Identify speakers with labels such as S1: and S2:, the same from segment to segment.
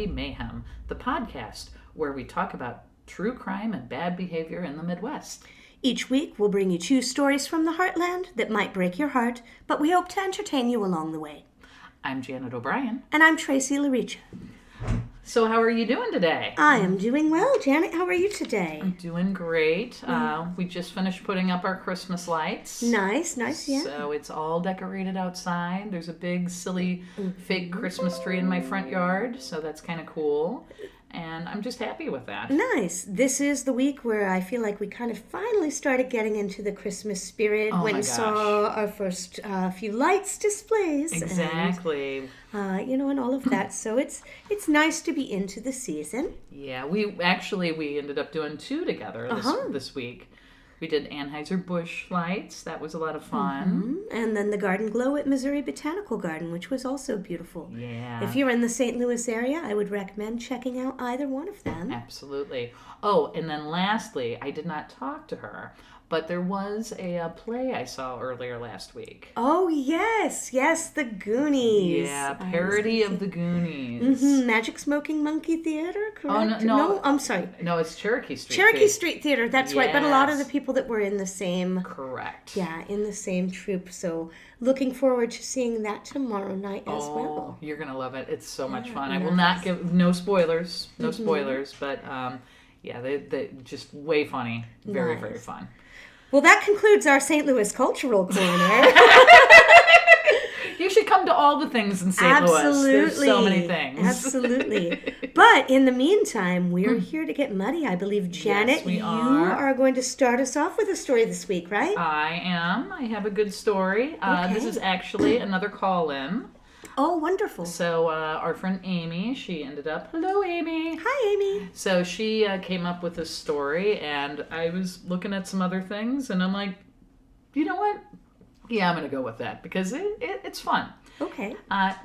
S1: Bloody Mayhem, the podcast where we talk about true crime and bad behavior in the Midwest.
S2: Each week, we'll bring you 2 stories from the heartland that might break your heart, but we hope to entertain you along the way.
S1: I'm Janet O'Brien.
S2: And I'm Tracey Laricha.
S1: So how are you doing today?
S2: I am doing well. Janet, how are you today?
S1: I'm doing great. We just finished putting up our Christmas lights.
S2: Nice, yeah.
S1: So it's all decorated outside. There's a big, silly, fake Christmas tree in my front yard, so that's kind of cool. And I'm just happy with that.
S2: Nice. This is the week where I feel like we kind of finally started getting into the Christmas spirit when we saw our first few lights displays.
S1: Exactly.
S2: And all of that. So it's nice to be into the season.
S1: Yeah, we ended up doing 2 together this week. We did Anheuser-Busch lights. That was a lot of fun.
S2: Mm-hmm. And then the Garden Glow at Missouri Botanical Garden, which was also beautiful.
S1: Yeah.
S2: If you're in the St. Louis area, I would recommend checking out either one of them.
S1: Absolutely. Oh, and then lastly, I did not talk to her, but there was a play I saw earlier last week.
S2: Oh, yes, the Goonies.
S1: Yeah, parody of the Goonies.
S2: Mm-hmm. Magic Smoking Monkey Theater, correct?
S1: Oh, no,
S2: I'm sorry.
S1: No, it's Cherokee Street.
S2: Cherokee Street Theater, that's right. But a lot of the
S1: Yes.
S2: people that were in the same...
S1: Correct.
S2: Yeah, in the same troupe. So looking forward to seeing that tomorrow night as well.
S1: You're going to love it. It's so much fun. I will not give... No spoilers. No spoilers. But, they just way funny. Very, very fun.
S2: Well, that concludes our St. Louis Cultural Corner.
S1: You should come to all the things in St. Louis. There's so many things.
S2: Absolutely. But in the meantime, we're here to get muddy. I believe, Janet,
S1: yes, we
S2: you
S1: are.
S2: are going to start us off with a story this week, right?
S1: I am. I have a good story.
S2: Okay.
S1: This is actually another call-in.
S2: Oh, wonderful.
S1: So our friend Amy, she ended up... Hello, Amy.
S2: Hi, Amy.
S1: So she came up with this story, and I was looking at some other things, and I'm like, you know what? Yeah, I'm going to go with that, because it's fun.
S2: Okay.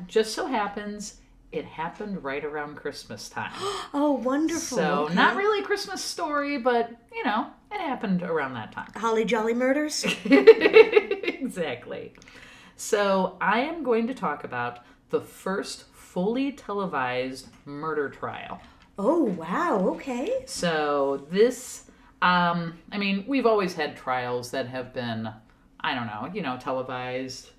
S1: Just so happens, it happened right around Christmas time.
S2: Oh, wonderful.
S1: So
S2: okay.
S1: not really a Christmas story, but, it happened around that time.
S2: Holly Jolly Murders?
S1: Exactly. So I am going to talk about the first fully televised murder trial.
S2: Oh, wow. Okay.
S1: So this, we've always had trials that have been, televised.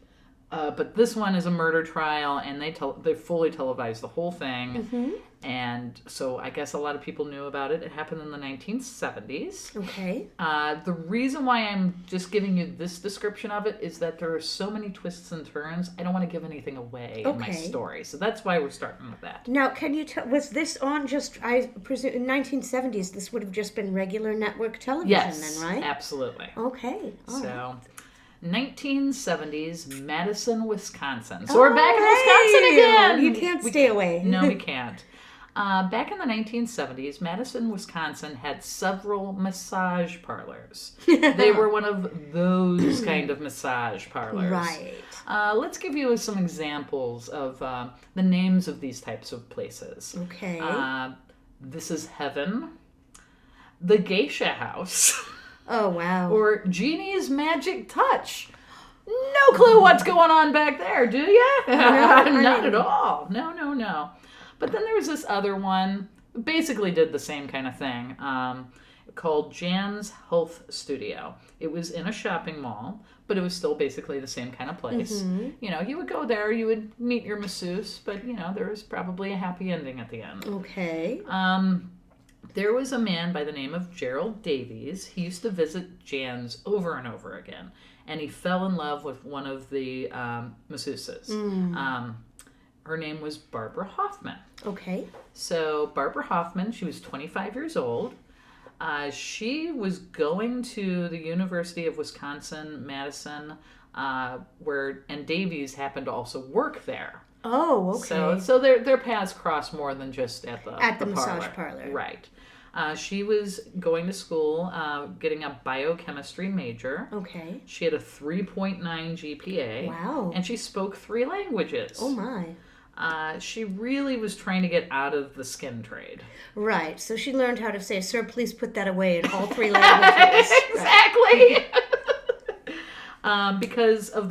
S1: But this one is a murder trial, and they fully televised the whole thing.
S2: Mm-hmm.
S1: And so I guess a lot of people knew about it. It happened in the 1970s.
S2: Okay.
S1: The reason why I'm just giving you this description of it is that there are so many twists and turns. I don't want to give anything away in my story. So that's why we're starting with that.
S2: Now, can you tell, was this on just, I presume, in 1970s, this would have just been regular network television then, right?
S1: Absolutely.
S2: Okay. All right.
S1: 1970s, Madison, Wisconsin. So we're back in Wisconsin again.
S2: You can't stay away.
S1: No, we can't. Back in the 1970s, Madison, Wisconsin had several massage parlors. They were one of those kind of massage parlors.
S2: Right.
S1: Let's give you some examples of the names of these types of places.
S2: Okay.
S1: This is Heaven, the Geisha House.
S2: Oh, wow.
S1: Or Genie's Magic Touch. No clue what's going on back there, do you? Not at all. No. But then there was this other one, basically did the same kind of thing, called Jan's Health Studio. It was in a shopping mall, but it was still basically the same kind of place. Mm-hmm. You would go there, you would meet your masseuse, but, there was probably a happy ending at the end.
S2: Okay.
S1: There was a man by the name of Gerald Davies. He used to visit Jan's over and over again, and he fell in love with one of the masseuses. Her name was Barbara Hoffman.
S2: Okay.
S1: So Barbara Hoffman, she was 25 years old. She was going to the University of Wisconsin-Madison, and Davies happened to also work there.
S2: Oh, okay.
S1: So their paths crossed more than just at the
S2: massage parlor.
S1: Right. She was going to school, getting a biochemistry major.
S2: Okay.
S1: She had a 3.9 GPA.
S2: Wow.
S1: And she spoke 3 languages.
S2: Oh, my.
S1: She really was trying to get out of the skin trade.
S2: Right. So she learned how to say, "Sir, please put that away," in all 3 languages.
S1: Exactly. Because of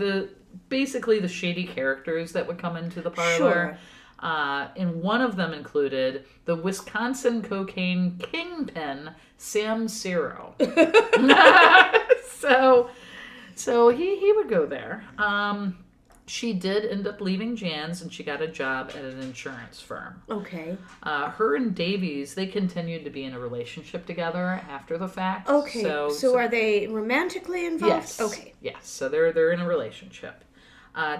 S1: basically the shady characters that would come into the parlor.
S2: Sure.
S1: And one of them included the Wisconsin cocaine kingpin, Sam Ciro. So he would go there. She did end up leaving Jan's, and she got a job at an insurance firm.
S2: Okay.
S1: Her and Davies, they continued to be in a relationship together after the fact.
S2: Okay. So are they romantically involved?
S1: Yes.
S2: Okay.
S1: Yes. So they're in a relationship.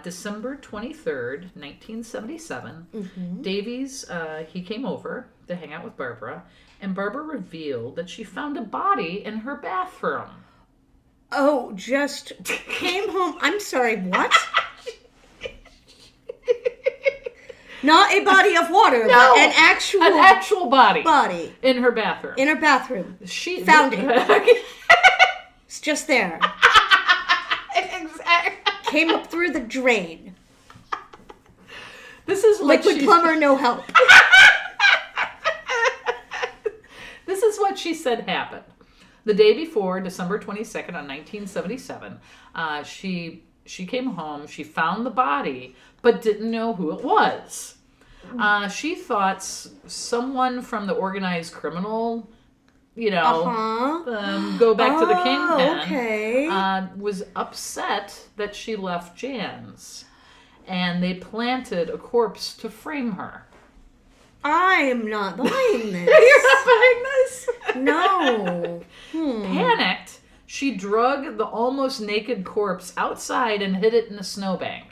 S1: December 23rd, 1977, Davies, he came over to hang out with Barbara, and Barbara revealed that she found a body in her bathroom.
S2: Oh, just came home. I'm sorry, what? Not a body of water,
S1: No,
S2: but an actual
S1: body in her bathroom.
S2: In her bathroom.
S1: She
S2: found it. It's just there.
S1: Exactly.
S2: Came up through the drain.
S1: This is what
S2: liquid plumber, no help.
S1: This is what she said happened. The day before, December 22nd, on 1977, she came home. She found the body, but didn't know who it was. She thought someone from the organized criminal, go back to the kingpin.
S2: Okay.
S1: Was upset that she left Jan's, and they planted a corpse to frame her.
S2: I am not buying this.
S1: You're not buying this?
S2: No.
S1: Panicked, she drug the almost naked corpse outside and hid it in a snowbank.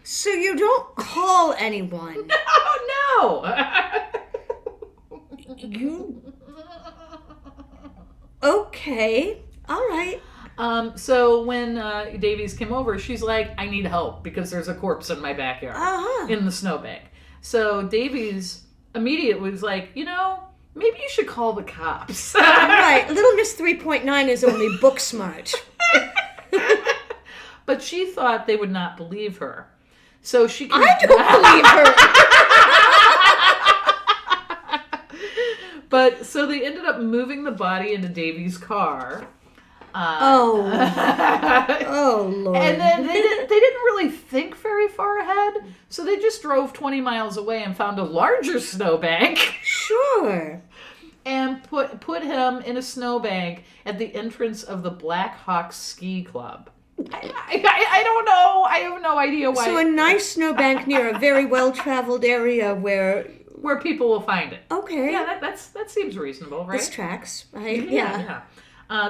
S2: So you don't call anyone.
S1: No.
S2: You... Okay. All right.
S1: So when Davies came over, she's like, I need help because there's a corpse in my backyard in the snowbank. So Davies immediately was like, maybe you should call the cops.
S2: Right. Little Miss 3.9 is only book smart.
S1: But she thought they would not believe her. So she
S2: I don't believe her.
S1: But so they ended up moving the body into Davies' car.
S2: Oh Lord!
S1: And then they didn't really think very far ahead, so they just drove 20 miles away and found a larger snowbank.
S2: Sure.
S1: And put him in a snowbank at the entrance of the Black Hawk Ski Club. I don't know. I have no idea why.
S2: So a nice snowbank near a very well-traveled area where
S1: people will find it.
S2: Okay.
S1: Yeah, that seems reasonable, right?
S2: This tracks.
S1: Yeah.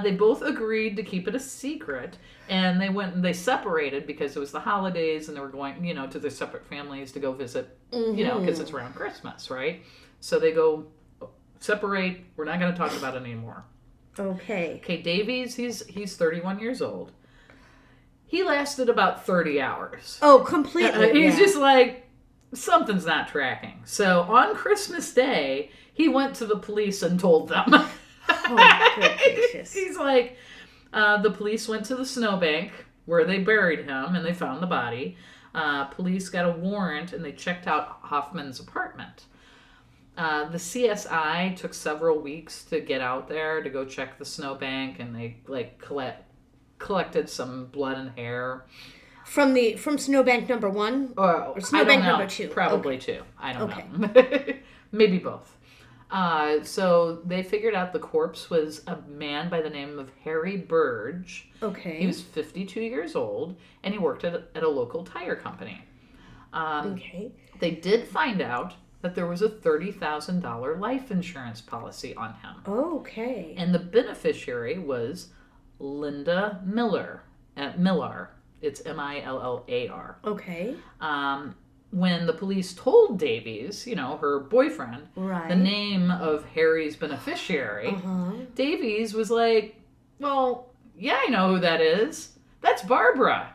S1: They both agreed to keep it a secret, and they went and they separated because it was the holidays, and they were going, to their separate families to go visit, because it's around Christmas, right? So they go separate. We're not going to talk about it anymore.
S2: Okay.
S1: Okay, Davies, he's 31 years old. He lasted about 30 hours.
S2: Oh, completely.
S1: He's just like, something's not tracking. So on Christmas Day, he went to the police and told them.
S2: Oh, good gracious.
S1: He's like, the police went to the snowbank where they buried him and they found the body. Police got a warrant and they checked out Hoffman's apartment. The CSI took several weeks to get out there to go check the snowbank, and they collected some blood and hair. From
S2: snowbank number 1? Or snowbank number 2?
S1: Probably 2. I don't know. Maybe both. So they figured out the corpse was a man by the name of Harry Burge.
S2: Okay.
S1: He was 52 years old, and he worked at a local tire company.
S2: Okay.
S1: They did find out that there was a $30,000 life insurance policy on him.
S2: Okay.
S1: And the beneficiary was Linda Millar. It's Millar.
S2: Okay.
S1: When the police told Davies, her boyfriend, the name of Harry's beneficiary, Davies was like, well, yeah, I know who that is. That's Barbara.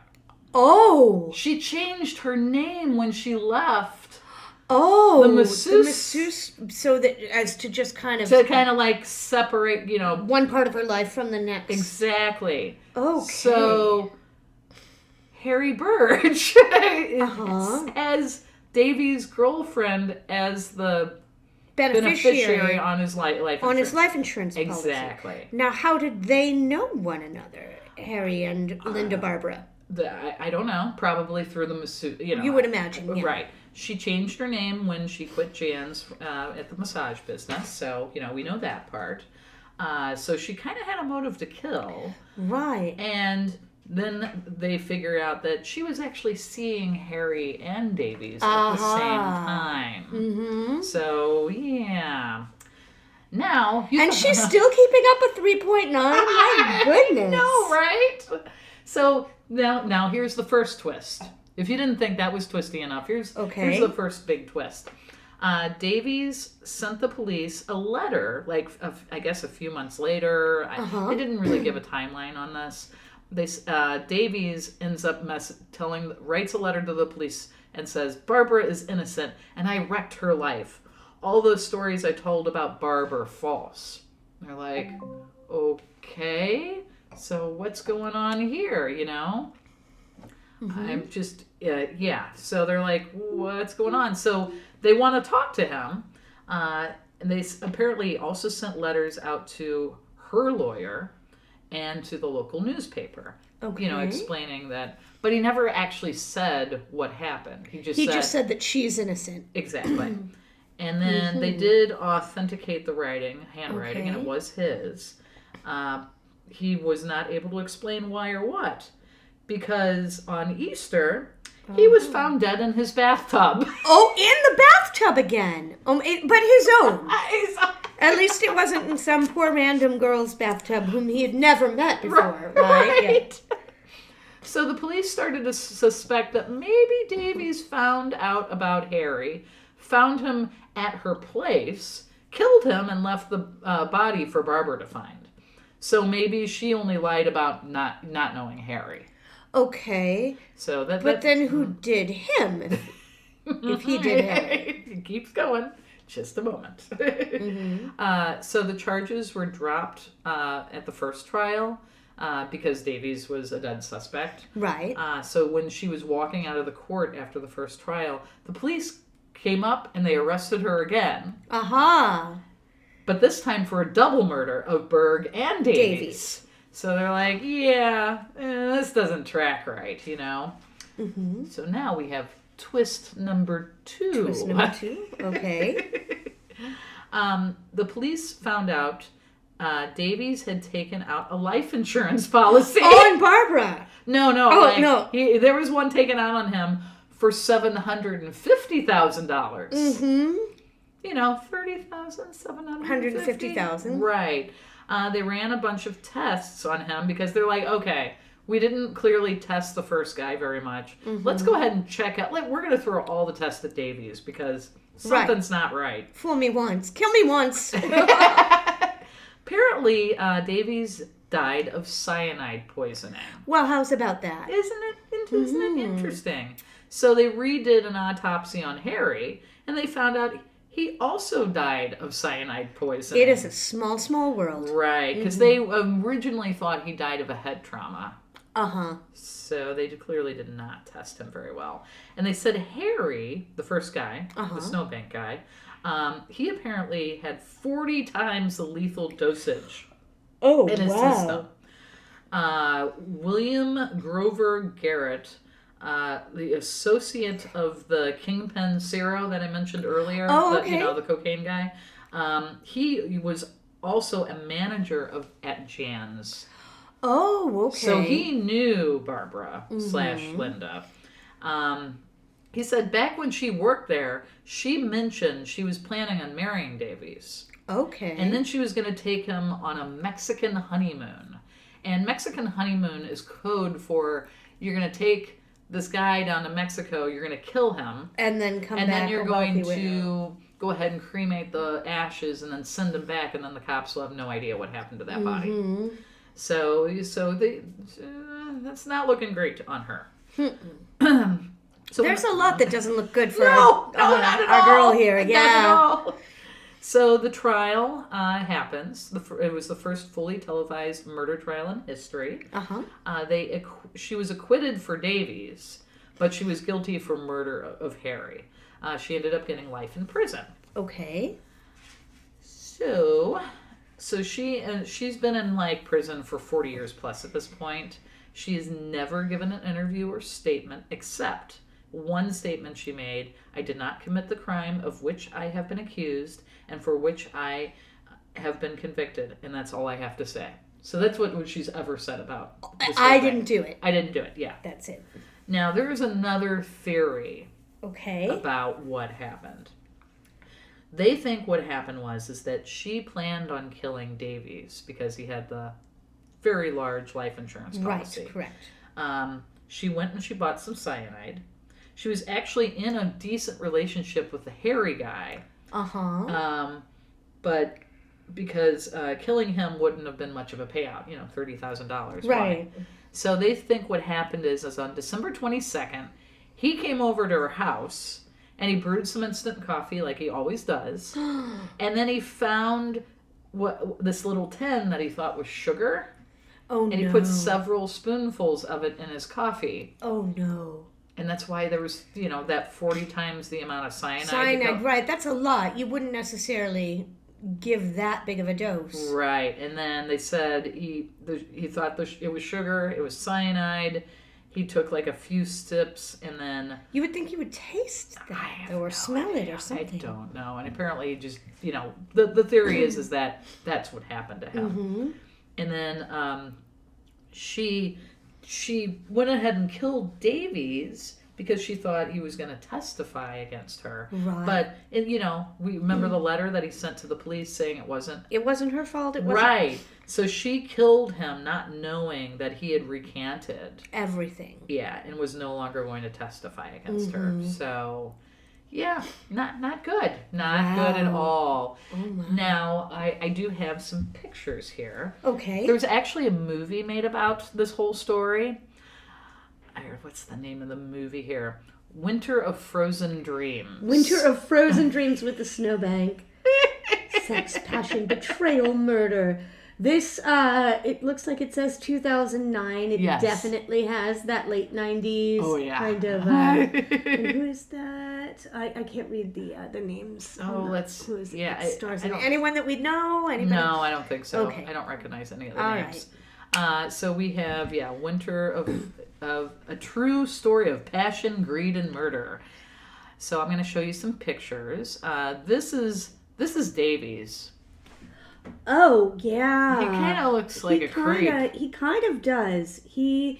S2: Oh.
S1: She changed her name when she left.
S2: Oh.
S1: The masseuse.
S2: So that as to just kind of...
S1: To kind of like separate,
S2: one part of her life from the next.
S1: Exactly.
S2: Okay.
S1: So... Harry Burge as Davies' girlfriend as the beneficiary on his life insurance.
S2: On his life insurance policy.
S1: Exactly.
S2: Now, how did they know one another, Harry and Linda Barbara?
S1: I don't know. Probably through the masseuse.
S2: You would imagine, yeah.
S1: Right. She changed her name when she quit Jan's at the massage business. So, we know that part. So she kind of had a motive to kill.
S2: Right.
S1: And then they figure out that she was actually seeing Harry and Davies at the same time. Mm-hmm. So, yeah. Now...
S2: And she's still keeping up a 3.9? My goodness.
S1: No, right? So, now here's the first twist. If you didn't think that was twisty enough, here's the first big twist. Davies sent the police a letter, I guess a few months later. They didn't really give a timeline on this. Davies ends up writes a letter to the police and says, Barbara is innocent and I wrecked her life. All those stories I told about Barb are false. They're like, okay, so what's going on here, I'm just, So they're like, what's going on? So they want to talk to him. And they apparently also sent letters out to her lawyer and to the local newspaper. Okay. Explaining that. But he never actually said what happened. He just said
S2: that she's innocent.
S1: Exactly. And then they did authenticate the handwriting, and it was his. He was not able to explain why or what. Because on Easter, he was found dead in his bathtub.
S2: Oh, in the bathtub again. But his own. At least it wasn't in some poor random girl's bathtub whom he had never met before, right? Yeah.
S1: So the police started to suspect that maybe Davies found out about Harry, found him at her place, killed him, and left the body for Barbara to find. So maybe she only lied about not knowing Harry.
S2: Okay.
S1: So
S2: but then who did him? If he did Harry.
S1: It keeps going. Just a moment. So the charges were dropped at the first trial because Davies was a dead suspect.
S2: Right.
S1: So when she was walking out of the court after the first trial, the police came up and they arrested her again. But this time for a double murder of Berg and Davies. So they're like, this doesn't track right, So now we have twist number 2.
S2: Twist number 2, okay.
S1: The police found out Davies had taken out a life insurance policy.
S2: Oh, and Barbara.
S1: No.
S2: No.
S1: There was one taken out on him for $750,000.
S2: Mm-hmm.
S1: $30,750. Right. They ran a bunch of tests on him because they're like, okay, we didn't clearly test the first guy very much. Let's go ahead and check out. We're going to throw all the tests at Davies because something's not right.
S2: Fool me once. Kill me once.
S1: Apparently, Davies died of cyanide poisoning.
S2: Well, how's about that?
S1: Isn't it interesting? So they redid an autopsy on Harry, and they found out he also died of cyanide poisoning.
S2: It is a small, small world.
S1: Right, because they originally thought he died of a head trauma. So they clearly did not test him very well. And they said Harry, the first guy, the snowbank guy, he apparently had 40 times the lethal dosage in his system. William Grover Garrett, the associate of the Kingpin Ciro that I mentioned earlier, the cocaine guy, he was also a manager at Jan's.
S2: Oh, okay.
S1: So he knew Barbara / Linda. He said back when she worked there, she mentioned she was planning on marrying Davies.
S2: Okay.
S1: And then she was going to take him on a Mexican honeymoon. And Mexican honeymoon is code for you're going to take this guy down to Mexico, you're going to kill him.
S2: And then come back.
S1: And then you're going to go ahead and cremate the ashes and then send him back, and then the cops will have no idea what happened to that body. So that's not looking great on her.
S2: So there's a lot that doesn't look good for
S1: not at
S2: our
S1: all.
S2: girl here.
S1: Not at all. So the trial happens. It was the first fully televised murder trial in history. She was acquitted for Davies, but she was guilty for murder of Harry. She ended up getting life in prison.
S2: Okay.
S1: So she's been in prison for 40 years plus at this point. She has never given an interview or statement except one statement she made: "I did not commit the crime of which I have been accused and for which I have been convicted, and that's all I have to say." So that's what she's ever said about this whole
S2: I
S1: thing.
S2: didn't do it.
S1: I didn't do it, yeah.
S2: That's it.
S1: Now, there's another theory
S2: Okay.
S1: about what happened. They think what happened is that she planned on killing Davies because he had the very large life insurance policy.
S2: Right, correct.
S1: She went and she bought some cyanide. She was actually in a decent relationship with the hairy guy.
S2: Uh-huh.
S1: But because killing him wouldn't have been much of a payout, $30,000.
S2: Right.
S1: Fine. So they think what happened is on December 22nd, he came over to her house and he brewed some instant coffee like he always does. And then he found this little tin that he thought was sugar.
S2: Oh, no.
S1: And he put several spoonfuls of it in his coffee.
S2: Oh, no.
S1: And that's why there was, that 40 times the amount of cyanide.
S2: Cyanide, right. That's a lot. You wouldn't necessarily give that big of a dose.
S1: Right. And then they said he thought it was sugar, it was cyanide. He took like a few sips and then...
S2: You would think you would taste that or smell it or something.
S1: I don't know. And apparently just, the theory is that that's what happened to him.
S2: Mm-hmm.
S1: And then she went ahead and killed Davies because she thought he was going to testify against her.
S2: Right.
S1: But, we remember the letter that he sent to the police saying it wasn't...
S2: It wasn't her fault. It wasn't...
S1: Right. So she killed him not knowing that he had recanted.
S2: Everything.
S1: Yeah, and was no longer going to testify against her. So, yeah, not good. Not good at all.
S2: Oh my.
S1: Now, I do have some pictures here.
S2: Okay.
S1: There was actually a movie made about this whole story. What's the name of the movie here? Winter of Frozen Dreams.
S2: Winter of Frozen Dreams with the snowbank. Sex, passion, betrayal, murder. This, it looks like it says 2009. It definitely has that late 90s kind of, and who is that? I can't read the names.
S1: Who is it?
S2: Stars in it. Anyone that we know? Anybody?
S1: No, I don't think so.
S2: Okay.
S1: I don't recognize any of the names.
S2: Right.
S1: So we have, Winter of a true story of passion, greed, and murder. So I'm going to show you some pictures. This is Davies.
S2: Oh, yeah.
S1: He kind of looks like a creep.
S2: He kind of does. He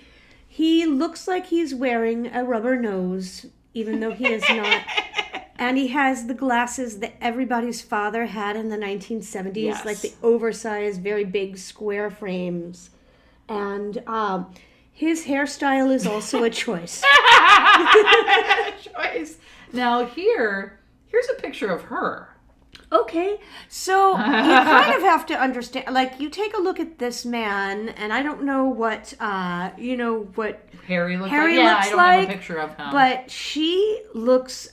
S2: looks like he's wearing a rubber nose, even though he is not. And he has the glasses that everybody's father had in the 1970s, like the oversized, very big square frames. And his hairstyle is also a choice.
S1: Now here's a picture of her.
S2: Okay, so you kind of have to understand, like, you take a look at this man, and I don't know what, what
S1: Harry looks
S2: like.
S1: Yeah, I don't have a picture of him.
S2: But she looks,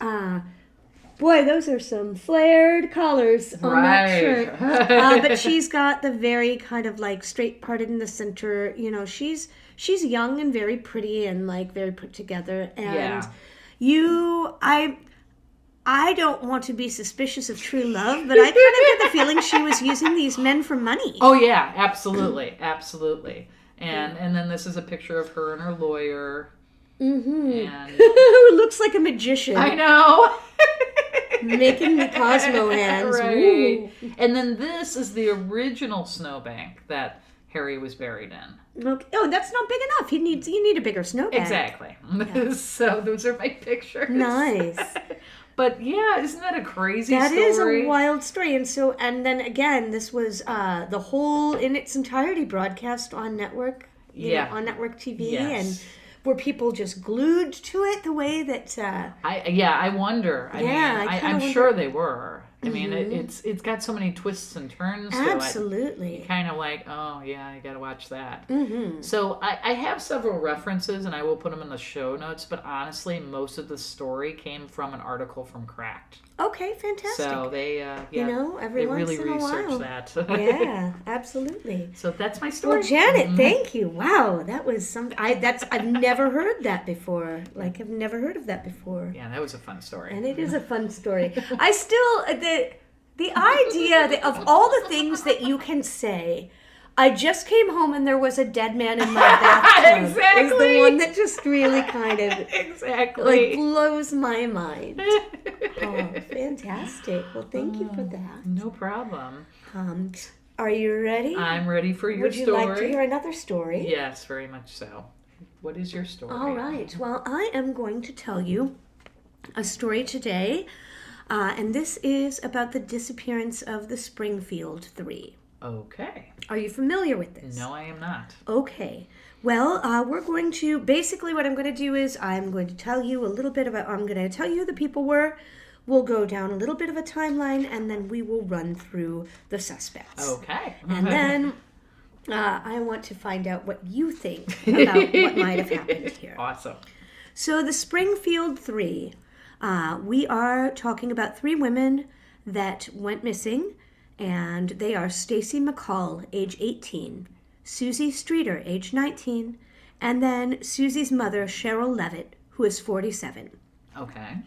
S2: boy, those are some flared collars on that shirt. But she's got the very kind of, like, straight parted in the center, she's young and very pretty and, like, very put together. And I don't want to be suspicious of true love, but I kind of get the feeling she was using these men for money.
S1: Oh, yeah, absolutely. Absolutely. And then this is a picture of her and her lawyer.
S2: Mm-hmm.
S1: And
S2: who looks like a magician.
S1: I know.
S2: Making the Cosmo hands.
S1: Right.
S2: Ooh.
S1: And then this is the original snowbank that Harry was buried in.
S2: Okay. Oh, that's not big enough. You need a bigger snowbank.
S1: Exactly. Yeah. So those are my pictures.
S2: Nice.
S1: But yeah, isn't that a crazy story? That
S2: is a wild story. And then again, this was the whole in its entirety broadcast on network. On network TV.
S1: Yes.
S2: And were people just glued to it the way that...
S1: I wonder. I'm sure they were. I mean, it's got so many twists and turns to it.
S2: Absolutely.
S1: You're kind of like, oh, yeah, I got to watch that.
S2: Mm-hmm.
S1: So I have several references, and I will put them in the show notes, but honestly, most of the story came from an article from Cracked.
S2: Okay, fantastic.
S1: So they,
S2: every
S1: they
S2: once
S1: really
S2: in a
S1: researched
S2: while.
S1: that.
S2: Yeah, absolutely.
S1: So that's my story.
S2: Well, Janet, thank you. Wow, that was something. I've never heard that before. Like, I've never heard of that before.
S1: Yeah, that was a fun story.
S2: And it is a fun story. I still the idea of all the things that you can say. I just came home and there was a dead man in my bathtub.
S1: Exactly.
S2: Is the one that just really kind of
S1: exactly
S2: blows my mind. Oh, fantastic. Well, thank you for that.
S1: No problem.
S2: Are you ready?
S1: I'm ready for your story.
S2: Would you like to hear another story?
S1: Yes, very much so. What is your story?
S2: All right. Well, I am going to tell you a story today, and this is about the disappearance of the Springfield Three.
S1: Okay.
S2: Are you familiar with this?
S1: No, I am not.
S2: Okay. Well, we're going to, basically what I'm going to do is I'm going to tell you a little bit about, I'm going to tell you who the people were. We'll go down a little bit of a timeline, and then we will run through the suspects.
S1: Okay.
S2: And then I want to find out what you think about what might have happened here.
S1: Awesome.
S2: So the Springfield Three, we are talking about 3 women that went missing, and they are Stacy McCall, age 18, Susie Streeter, age 19, and then Susie's mother, Cheryl Levitt, who is 47.
S1: Okay.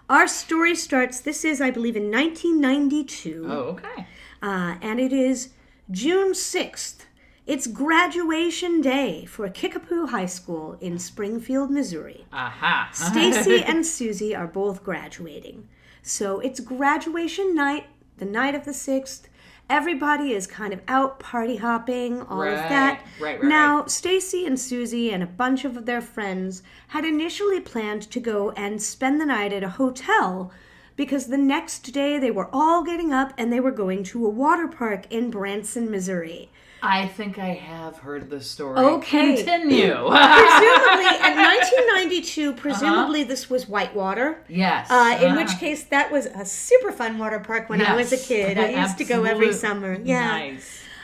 S2: Our story starts, this is, I believe, in 1992.
S1: Oh, okay.
S2: And it is June 6th. It's graduation day for Kickapoo High School in Springfield, Missouri.
S1: Aha.
S2: Stacy and Susie are both graduating. So it's graduation night, the night of the 6th. Everybody is kind of out party hopping, all of that.
S1: Right.
S2: Now, Stacy and Susie and a bunch of their friends had initially planned to go and spend the night at a hotel because the next day they were all getting up and they were going to a water park in Branson, Missouri.
S1: I think I have heard this story.
S2: Okay.
S1: Continue.
S2: Presumably, in 1992, this was Whitewater.
S1: Yes.
S2: In which case, that was a super fun water park when I was a kid. I used to go every summer. Yeah.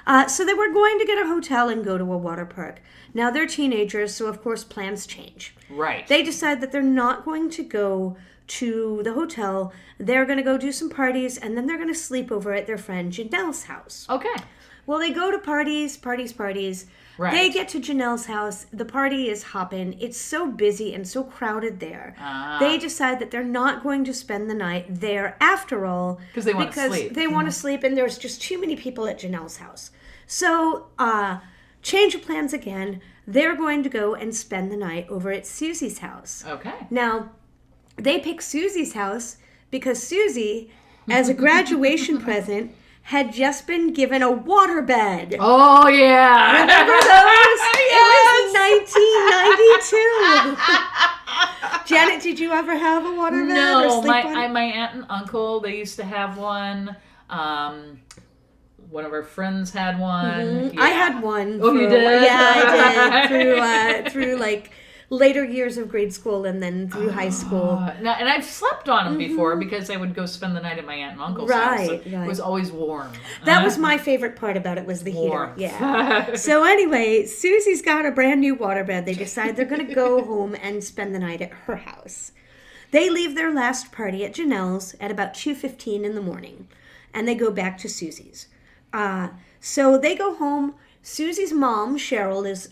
S1: Nice.
S2: So they were going to get a hotel and go to a water park. Now, they're teenagers, so of course plans change.
S1: Right.
S2: They decide that they're not going to go to the hotel. They're going to go do some parties, and then they're going to sleep over at their friend Janelle's house.
S1: Okay.
S2: Well, they go to parties.
S1: Right.
S2: They get to Janelle's house. The party is hopping. It's so busy and so crowded there. They decide that they're not going to spend the night there after all.
S1: Because they want to sleep.
S2: They want to sleep, and there's just too many people at Janelle's house. So, change of plans again. They're going to go and spend the night over at Susie's house.
S1: Okay.
S2: Now, they pick Susie's house because Susie, as a graduation present, had just been given a waterbed.
S1: Oh, yeah.
S2: Remember those? Yes. It was 1992. Janet, did you ever have a waterbed?
S1: No,
S2: or sleep on?
S1: my aunt and uncle, they used to have one. One of our friends had one.
S2: Mm-hmm.
S1: Yeah.
S2: I had one.
S1: Oh, you did?
S2: Yeah, I did. Through like later years of grade school and then through high school.
S1: And I've slept on them before because I would go spend the night at my aunt and uncle's house. It was always warm.
S2: That was my favorite part about it was the
S1: warmth.
S2: heater. Yeah. So anyway, Susie's got a brand new waterbed. They decide they're going to go home and spend the night at her house. They leave their last party at Janelle's at about 2:15 in the morning, and they go back to Susie's. So they go home. Susie's mom, Cheryl, is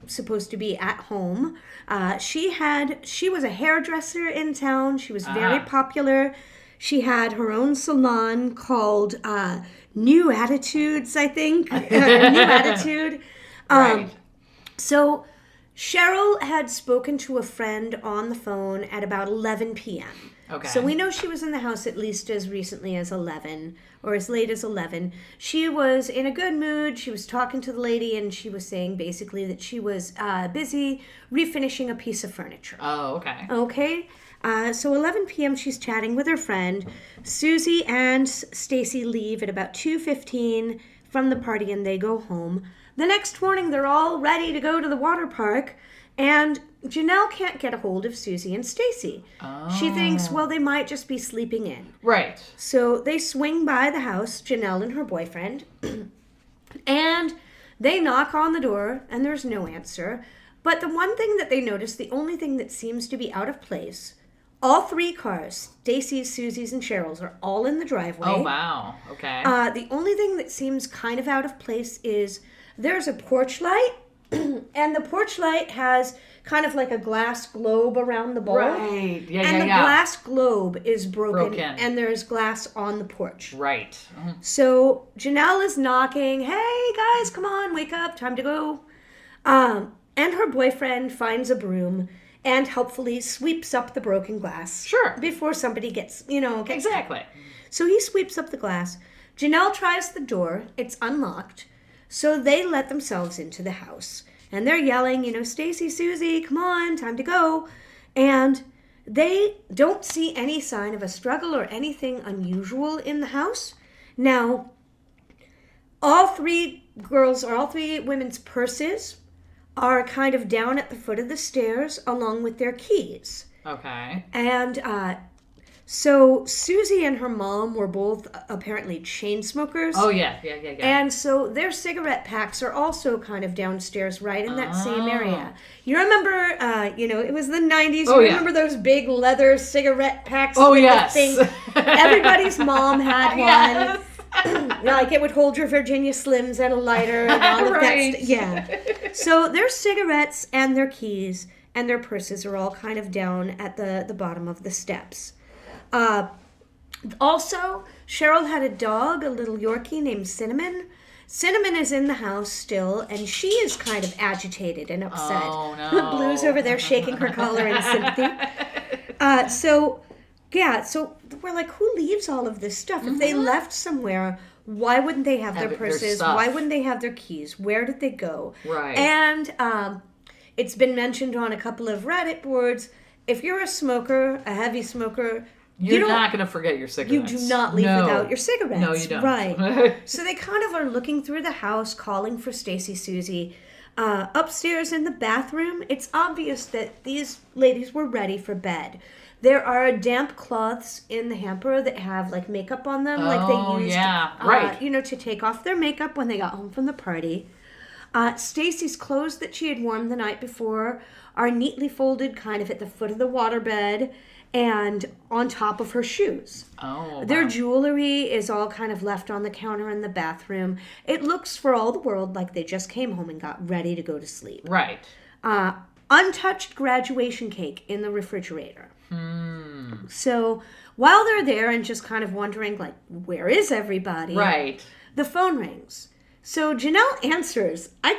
S2: supposed to be at home. She was a hairdresser in town. She was very popular. She had her own salon called New Attitudes, I think. New Attitude.
S1: Right.
S2: So Cheryl had spoken to a friend on the phone at about 11 p.m.
S1: Okay.
S2: So we know she was in the house at least as recently as 11 or as late as 11. She was in a good mood. She was talking to the lady and she was saying basically that she was busy refinishing a piece of furniture.
S1: Oh, okay.
S2: Okay. So 11 p.m. she's chatting with her friend. Susie and Stacy leave at about 2:15 from the party and they go home. The next morning they're all ready to go to the water park. And Janelle can't get a hold of Susie and Stacy.
S1: Oh.
S2: She thinks, well, they might just be sleeping in.
S1: Right.
S2: So they swing by the house, Janelle and her boyfriend, and they knock on the door, and there's no answer. But the one thing that they notice, the only thing that seems to be out of place, all 3 cars, Stacy's, Susie's, and Cheryl's, are all in the driveway.
S1: Oh, wow. Okay.
S2: The only thing that seems kind of out of place is there's a porch light, and the porch light has kind of like a glass globe around the bulb.
S1: Right. Yeah,
S2: and the glass globe is broken, and there's glass on the porch.
S1: Right.
S2: So Janelle is knocking, hey guys, come on, wake up, time to go. And her boyfriend finds a broom and helpfully sweeps up the broken glass.
S1: Sure.
S2: Before somebody gets.
S1: Exactly.
S2: So he sweeps up the glass. Janelle tries the door. It's unlocked. So they let themselves into the house. And they're yelling, Stacy, Susie, come on, time to go. And they don't see any sign of a struggle or anything unusual in the house. Now, all three women's purses are kind of down at the foot of the stairs along with their keys.
S1: Okay.
S2: And so Susie and her mom were both apparently chain smokers.
S1: Oh, yeah.
S2: And so their cigarette packs are also kind of downstairs right in that same area. You remember, it was the 90s.
S1: Oh,
S2: you remember those big leather cigarette packs?
S1: Oh,
S2: with
S1: yes.
S2: the thing? Everybody's mom had one.
S1: Yes.
S2: Like it would hold your Virginia Slims and a lighter and all of
S1: Right.
S2: that. Yeah. So their cigarettes and their keys and their purses are all kind of down at the bottom of the steps. Also, Cheryl had a dog, a little Yorkie named Cinnamon. Cinnamon is in the house still, and she is kind of agitated and upset.
S1: Oh, no.
S2: Blue's over there shaking her collar in sympathy. So we're like, who leaves all of this stuff? If they left somewhere, why wouldn't they have their purses?
S1: stuff.
S2: Why wouldn't they have their keys? Where did they go?
S1: Right.
S2: And it's been mentioned on a couple of Reddit boards, if you're a smoker, a heavy smoker,
S1: You're not going to forget your cigarettes.
S2: you do not leave without your cigarettes.
S1: No, you don't.
S2: Right. So they kind of are looking through the house, calling for Stacy Susie. Upstairs in the bathroom, it's obvious that these ladies were ready for bed. There are damp cloths in the hamper that have like makeup on them, like they used,
S1: right.
S2: To take off their makeup when they got home from the party. Stacy's clothes that she had worn the night before are neatly folded kind of at the foot of the waterbed and on top of her shoes.
S1: Oh,
S2: Their
S1: wow.
S2: jewelry is all kind of left on the counter in the bathroom. It looks for all the world like they just came home and got ready to go to sleep.
S1: Right.
S2: Untouched graduation cake in the refrigerator. So while they're there and just kind of wondering, like, where is everybody?
S1: Right.
S2: The phone rings. So Janelle answers. I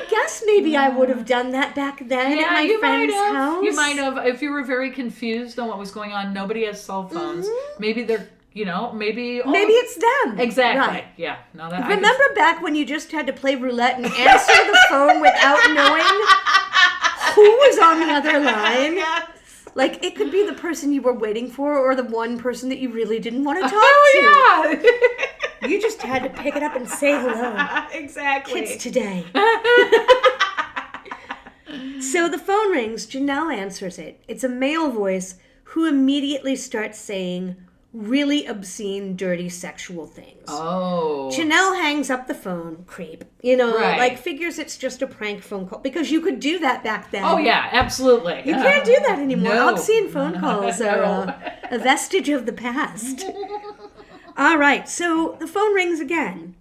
S2: guess maybe I would have done that back then at my friend's house.
S1: You might have. If you were very confused on what was going on, nobody has cell phones. Maybe they're, maybe
S2: it's them.
S1: Exactly.
S2: Right.
S1: Yeah. No, that.
S2: Remember back when you just had to play roulette and answer the phone without knowing who was on the other line?
S1: Yes.
S2: Like, it could be the person you were waiting for or the one person that you really didn't want to talk to.
S1: Oh, yeah.
S2: You just had to pick it up and say hello.
S1: Exactly.
S2: Kids today. So the phone rings. Janelle answers it. It's a male voice who immediately starts saying really obscene, dirty, sexual things.
S1: Oh.
S2: Janelle hangs up the phone. Creep.
S1: Right.
S2: Like figures it's just a prank phone call. Because you could do that back then.
S1: Oh, yeah, absolutely.
S2: You can't do that anymore.
S1: No.
S2: Obscene phone calls are a vestige of the past. All right, so the phone rings again.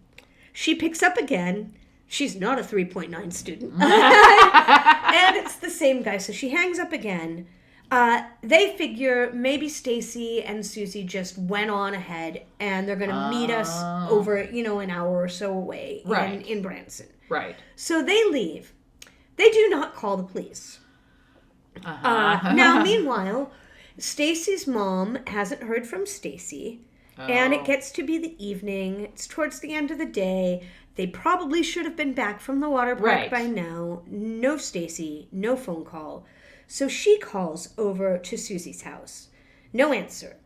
S2: She picks up again. She's not a 3.9 student. And it's the same guy, so she hangs up again. They figure maybe Stacy and Susie just went on ahead and they're going to meet us over, an hour or so away in Branson.
S1: Right.
S2: So they leave. They do not call the police. Now, meanwhile, Stacy's mom hasn't heard from Stacy, and it gets to be the evening. It's towards the end of the day. They probably should have been back from the water park by now. No Stacy, no phone call. So she calls over to Susie's house. No answer.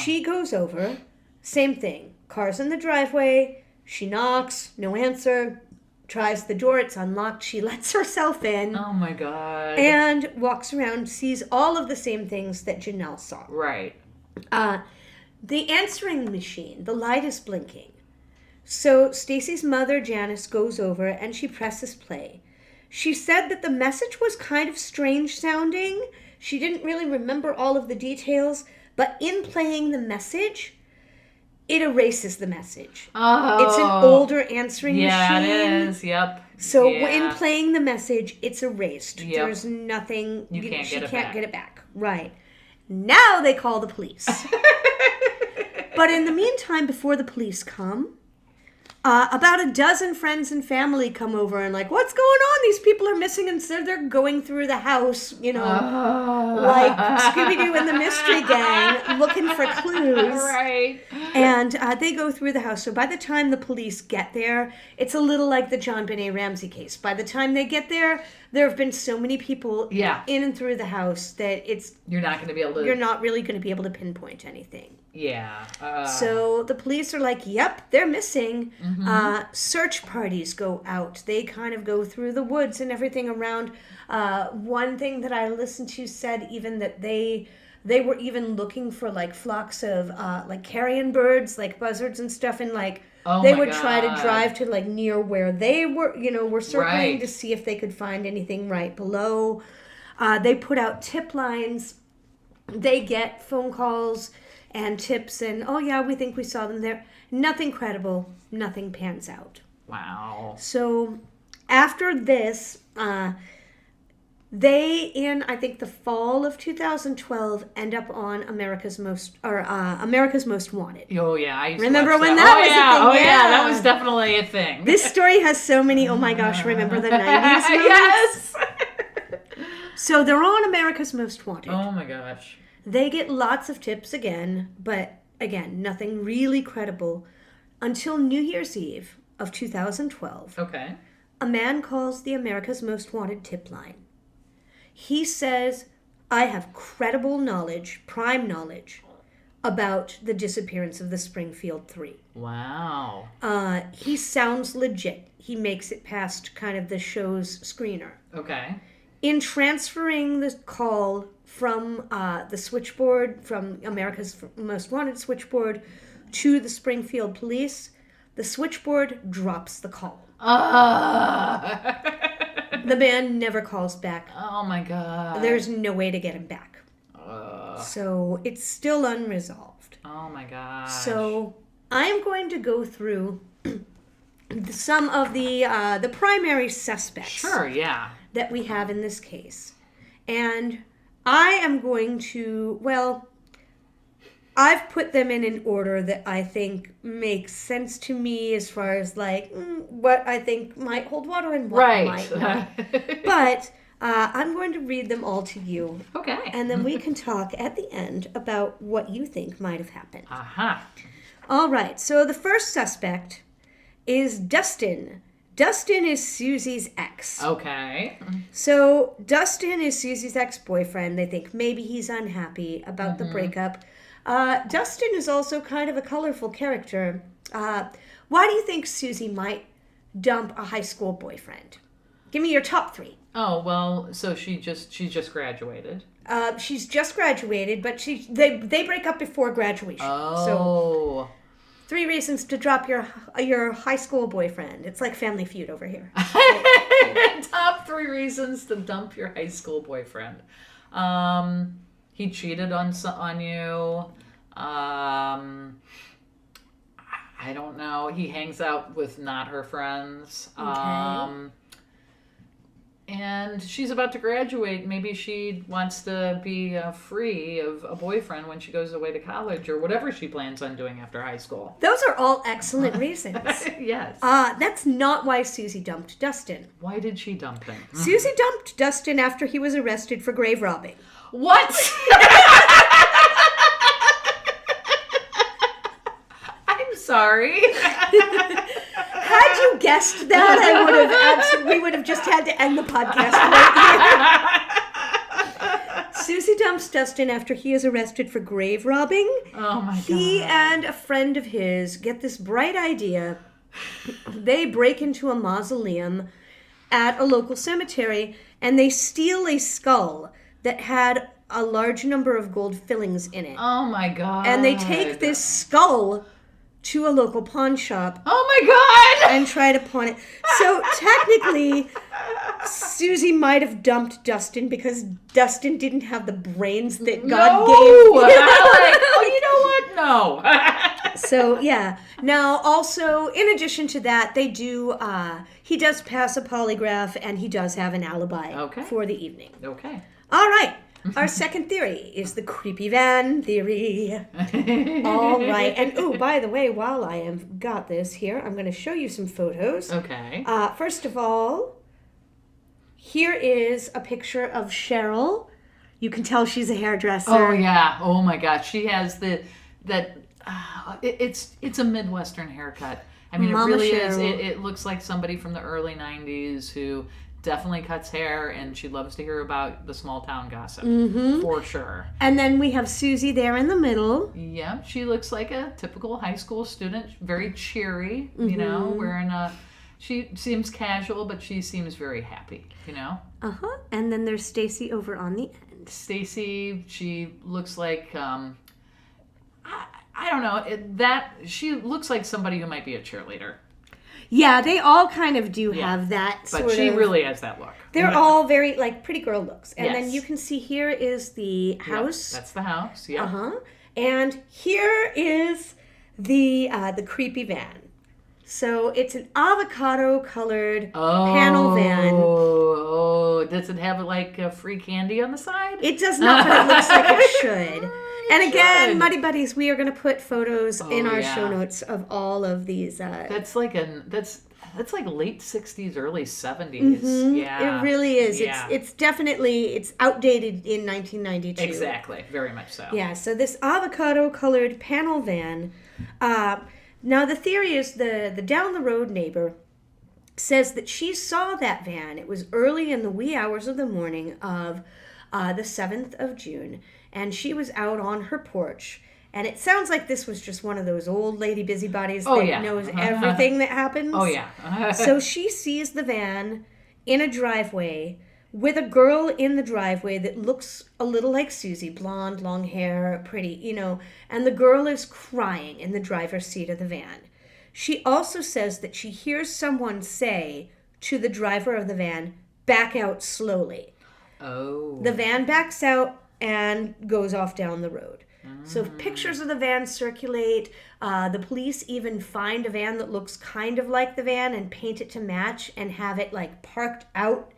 S2: She goes over. Same thing. Car's in the driveway. She knocks. No answer. Tries the door. It's unlocked. She lets herself in.
S1: Oh, my God.
S2: And walks around, sees all of the same things that Janelle saw.
S1: Right.
S2: The answering machine, the light is blinking. So Stacy's mother, Janice, goes over and she presses play. She said that the message was kind of strange sounding. She didn't really remember all of the details, but in playing the message, it erases the message.
S1: Oh.
S2: It's an older answering machine.
S1: Yeah, it is. Yep.
S2: So in playing the message, it's erased.
S1: Yep.
S2: There's nothing.
S1: She can't
S2: get it back. Right. Now they call the police. But in the meantime, before the police come, About a dozen friends and family come over and like, what's going on? These people are missing, and so they're going through the house, like Scooby-Doo and the Mystery Gang, looking for clues.
S1: Right.
S2: And they go through the house. So by the time the police get there, it's a little like the John Benet Ramsey case. By the time they get there have been so many people in and through the house that
S1: you're not really
S2: going to be able to pinpoint anything.
S1: Yeah.
S2: So the police are like, yep, they're missing. Mm-hmm. Search parties go out. They kind of go through the woods and everything around. One thing that I listened to said even that they were even looking for like flocks of like carrion birds, like buzzards and stuff, and like they would try to drive to like near where they were, were circling to see if they could find anything right below. They put out tip lines. They get phone calls and tips and, oh yeah, we think we saw them there. Nothing credible. Nothing pans out.
S1: Wow.
S2: So after this, they, in I think the fall of 2012, end up on America's Most Wanted.
S1: Oh yeah, I used
S2: remember
S1: to watch
S2: when
S1: that
S2: was a thing?
S1: Oh yeah, that was definitely a thing.
S2: This story has so many. Oh my gosh! Remember the 90s moments?
S1: Yes.
S2: So they're on America's Most Wanted.
S1: Oh my gosh.
S2: They get lots of tips again, but again, nothing really credible until New Year's Eve of 2012.
S1: Okay.
S2: A man calls the America's Most Wanted tip line. He says, I have credible knowledge, prime knowledge, about the disappearance of the Springfield Three.
S1: Wow.
S2: He sounds legit. He makes it past kind of the show's screener.
S1: Okay.
S2: In transferring the call from the switchboard, from America's Most Wanted switchboard to the Springfield Police, the switchboard drops the call. The man never calls back.
S1: Oh my God.
S2: There's no way to get him back. So it's still unresolved.
S1: Oh my gosh.
S2: So I'm going to go through some of the primary suspects.
S1: Sure, yeah.
S2: That we have in this case. And I am going to, I've put them in an order that I think makes sense to me as far as like what I think might hold water and what might not. But I'm going to read them all to you.
S1: Okay.
S2: And then we can talk at the end about what you think might have happened.
S1: Aha.
S2: All right. So the first suspect is Dustin. Dustin is Susie's ex.
S1: Okay.
S2: So Dustin is Susie's ex-boyfriend. They think maybe he's unhappy about the breakup. Dustin is also kind of a colorful character. Why do you think Susie might dump a high school boyfriend? Give me your top three.
S1: Oh, well, so she just graduated.
S2: She's just graduated, but they break up before graduation.
S1: Oh.
S2: So 3 reasons to drop your high school boyfriend. It's like Family Feud over here.
S1: Top 3 reasons to dump your high school boyfriend. He cheated on you. I don't know. He hangs out with not her friends.
S2: Okay.
S1: And she's about to graduate. Maybe she wants to be free of a boyfriend when she goes away to college or whatever she plans on doing after high school.
S2: Those are all excellent reasons.
S1: Yes.
S2: That's not why Susie dumped Dustin.
S1: Why did she dump him?
S2: Susie dumped Dustin after he was arrested for grave robbing.
S1: What? I'm sorry.
S2: Had you guessed that, we would have just had to end the podcast right here. Susie dumps Dustin after he is arrested for grave robbing.
S1: Oh my God.
S2: He and a friend of his get this bright idea. They break into a mausoleum at a local cemetery and they steal a skull that had a large number of gold fillings in it.
S1: Oh my God.
S2: And they take this skull to a local pawn shop.
S1: Oh my God!
S2: And try to pawn it. So technically, Susie might have dumped Dustin because Dustin didn't have the brains that God gave.
S1: Oh, you know what? No.
S2: So, yeah. Now, also, in addition to that, they do, he does pass a polygraph and he does have an alibi for the evening.
S1: Okay.
S2: All right. Our second theory is the creepy van theory. All right. And, oh, by the way, while I have got this here, I'm going to show you some photos.
S1: Okay.
S2: First of all, here is a picture of Cheryl. You can tell she's a hairdresser.
S1: Oh, yeah. Oh, my gosh. She has it's a Midwestern haircut. I mean,
S2: Mama
S1: it really
S2: Cheryl.
S1: is. It looks like somebody from the early 90s who definitely cuts hair, and she loves to hear about the small town gossip. For sure.
S2: And then we have Susie there in the middle.
S1: Yeah, she looks like a typical high school student, very cheery, you know, wearing she seems casual, but she seems very happy, you know?
S2: Uh-huh. And then there's Stacy over on the end.
S1: Stacy, she looks like, I don't know, she looks like somebody who might be a cheerleader.
S2: Yeah, they all kind of do have that sort of...
S1: But she really has that look.
S2: They're all very, like, pretty girl looks. And then
S1: Yes.
S2: you can see here is the house.
S1: Yep, that's the house, yeah.
S2: Uh-huh. And here is the creepy van. So it's an avocado-colored panel van.
S1: Oh, does it have, like, free candy on the side?
S2: It does not, but it looks like it should. And again,
S1: should.
S2: Muddy Buddies, we are going to put photos in our
S1: yeah.
S2: show notes of all of these.
S1: That's like that's like late 60s, early 70s. Yeah.
S2: It really is.
S1: Yeah.
S2: It's definitely, it's outdated in 1992.
S1: Exactly. Very much so.
S2: Yeah, so this avocado-colored panel van. Now, the theory is the down-the-road neighbor says that she saw that van. It was early in the wee hours of the morning of the 7th of June, and she was out on her porch. And it sounds like this was just one of those old lady busybodies that knows everything that happens.
S1: Oh, yeah.
S2: So she sees the van in a driveway with a girl in the driveway that looks a little like Susie, blonde, long hair, pretty, you know, and the girl is crying in the driver's seat of the van. She also says that she hears someone say to the driver of the van, "Back out slowly."
S1: Oh.
S2: The van backs out and goes off down the road. So pictures of the van circulate. The police even find a van that looks kind of like the van and paint it to match and have it like parked out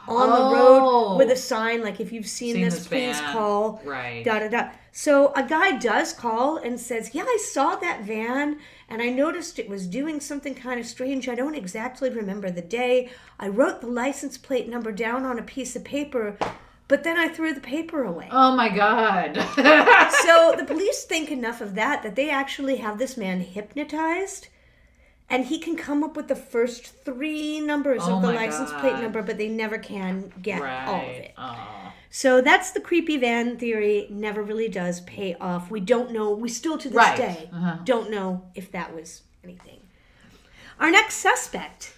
S2: on the road with a sign like, if you've seen this, please
S1: van.
S2: call.
S1: Right.
S2: Da da da. So a guy does call and says, "Yeah, I saw that van and I noticed it was doing something kind of strange. I don't exactly remember the day. I wrote the license plate number down on a piece of paper, but then I threw the paper away."
S1: Oh, my God.
S2: So the police think enough of that they actually have this man hypnotized, and he can come up with the first 3 numbers of the license plate number, but they never can get all of it. So that's the creepy van theory. Never really does pay off. We don't know. We still to this day don't know if that was anything. Our next suspect,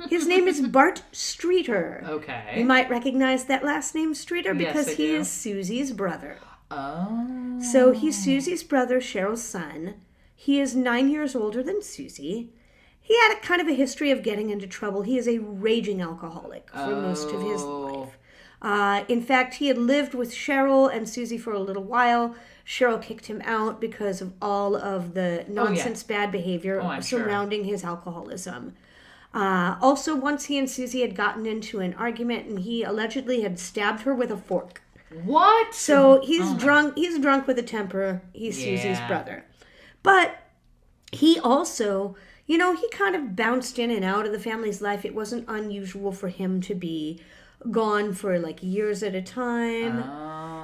S2: his name is Bart Streeter.
S1: Okay.
S2: You might recognize that last name, Streeter, because
S1: Yes, I
S2: he
S1: do.
S2: is Susie's brother.
S1: Oh.
S2: So he's Susie's brother, Cheryl's son. He is 9 years older than Susie. He had a kind of a history of getting into trouble. He is a raging alcoholic for most of his life. In fact, he had lived with Cheryl and Susie for a little while. Cheryl kicked him out because of all of the nonsense, bad behavior surrounding his alcoholism. Also, once he and Susie had gotten into an argument, and he allegedly had stabbed her with a fork.
S1: What?
S2: So he's drunk. He's drunk with a temper. He's Susie's brother. But he also, you know, he kind of bounced in and out of the family's life. It wasn't unusual for him to be gone for like years at a time.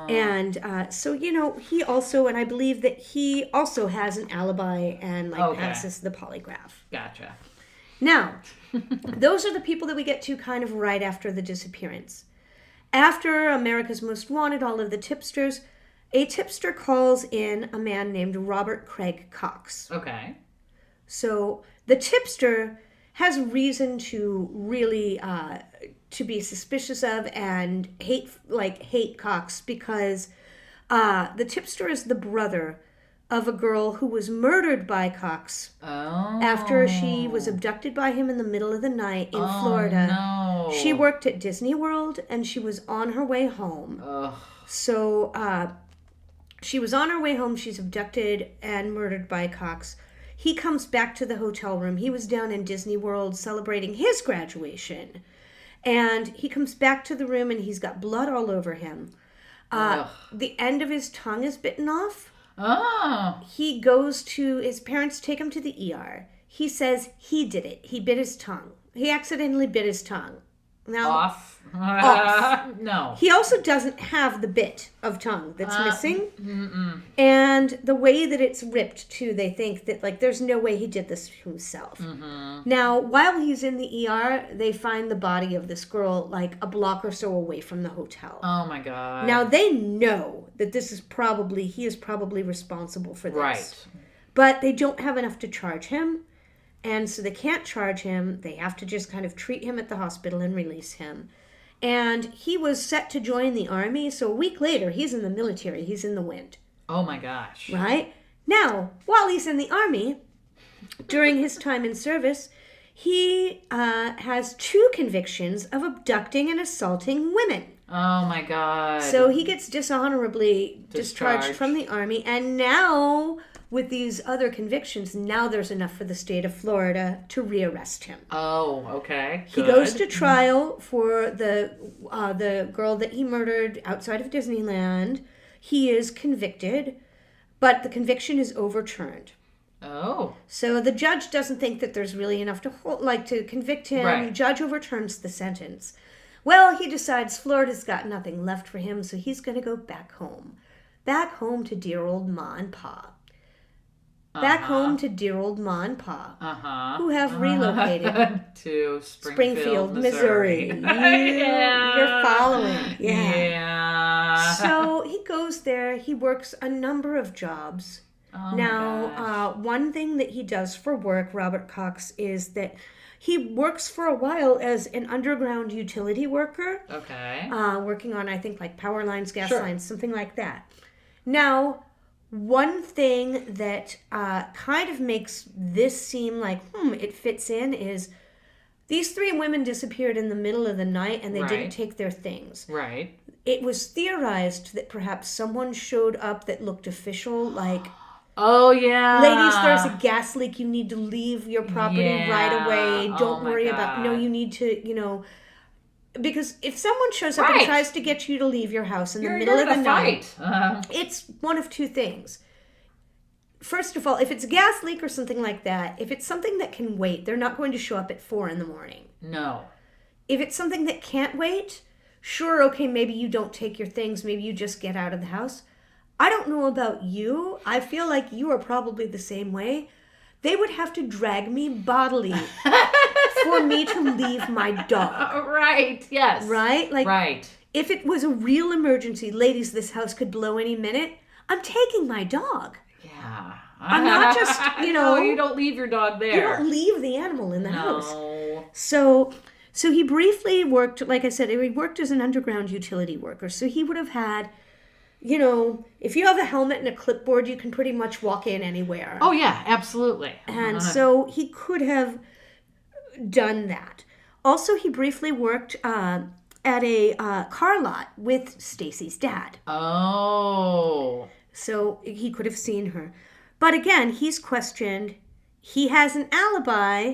S2: And so, you know, he also, and I believe that he also has an alibi and like passes the polygraph.
S1: Gotcha.
S2: Now, those are the people that we get to kind of right after the disappearance. After America's Most Wanted, all of the tipsters, a tipster calls in a man named Robert Craig Cox.
S1: Okay.
S2: So the tipster has reason to really to be suspicious of and hate Cox because the tipster is the brother of a girl who was murdered by Cox after she was abducted by him in the middle of the night in Florida.
S1: No.
S2: She worked at Disney World and she was on her way home. So she was on her way home. She's abducted and murdered by Cox. He comes back to the hotel room. He was down in Disney World celebrating his graduation. And he comes back to the room and he's got blood all over him. The end of his tongue is bitten off.
S1: Oh.
S2: He goes to, his parents take him to the ER. He says he did it. He bit his tongue. He accidentally bit his tongue. Now,
S1: Off. No.
S2: he also doesn't have the bit of tongue that's missing. And the way that it's ripped, too, they think that, like, there's no way he did this himself. Now, while he's in the ER, they find the body of this girl, like, a block or so away from the hotel.
S1: Oh, my God.
S2: Now, they know that he is probably responsible for this.
S1: Right.
S2: But they don't have enough to charge him. And so they can't charge him. They have to just kind of treat him at the hospital and release him. And he was set to join the army. So a week later, he's in the military. He's in the wind.
S1: Oh, my gosh.
S2: Right? Now, while he's in the army, during his time in service, he has 2 convictions of abducting and assaulting women.
S1: Oh, my God.
S2: So he gets dishonorably discharged from the army. And now, with these other convictions, now there's enough for the state of Florida to rearrest him.
S1: Oh, okay.
S2: He goes to trial for the girl that he murdered outside of Disneyland. He is convicted, but the conviction is overturned.
S1: Oh.
S2: So the judge doesn't think that there's really enough to convict him.
S1: Right.
S2: The judge overturns the sentence. Well, he decides Florida's got nothing left for him, so he's going to go back home. Back home to dear old Ma and Pa. Back home to dear old Ma and Pa, who have relocated
S1: to
S2: Springfield, Missouri.
S1: Yeah.
S2: You're following.
S1: Yeah.
S2: So he goes there. He works a number of jobs.
S1: Oh
S2: Now, one thing that he does for work, Robert Cox, is that he works for a while as an underground utility worker.
S1: Okay.
S2: Working on, I think, like power lines, gas lines, something like that. Now, one thing that kind of makes this seem like, it fits in is these 3 women disappeared in the middle of the night and they didn't take their things.
S1: Right.
S2: It was theorized that perhaps someone showed up that looked official, like,
S1: oh, yeah.
S2: ladies, there's a gas leak. You need to leave your property right away. Don't worry about, no, you need to, because if someone shows up and tries to get you to leave your house in the middle of the night, it's one of 2 things. First of all, if it's a gas leak or something like that, if it's something that can wait, they're not going to show up at 4 a.m.
S1: No.
S2: If it's something that can't wait, sure, okay, maybe you don't take your things. Maybe you just get out of the house. I don't know about you. I feel like you are probably the same way. They would have to drag me bodily for me to leave my dog.
S1: Right, yes.
S2: Right? Like,
S1: right.
S2: If it was a real emergency, ladies, this house could blow any minute, I'm taking my dog.
S1: Yeah.
S2: I'm not just,
S1: No, you don't leave your dog there.
S2: You don't leave the animal in the house. So he briefly worked, like I said, he worked as an underground utility worker. So he would have had, if you have a helmet and a clipboard, you can pretty much walk in anywhere.
S1: Oh, yeah, absolutely.
S2: And so he could have done that. Also, he briefly worked at a car lot with Stacy's dad.
S1: Oh.
S2: So he could have seen her. But again, he's questioned. He has an alibi.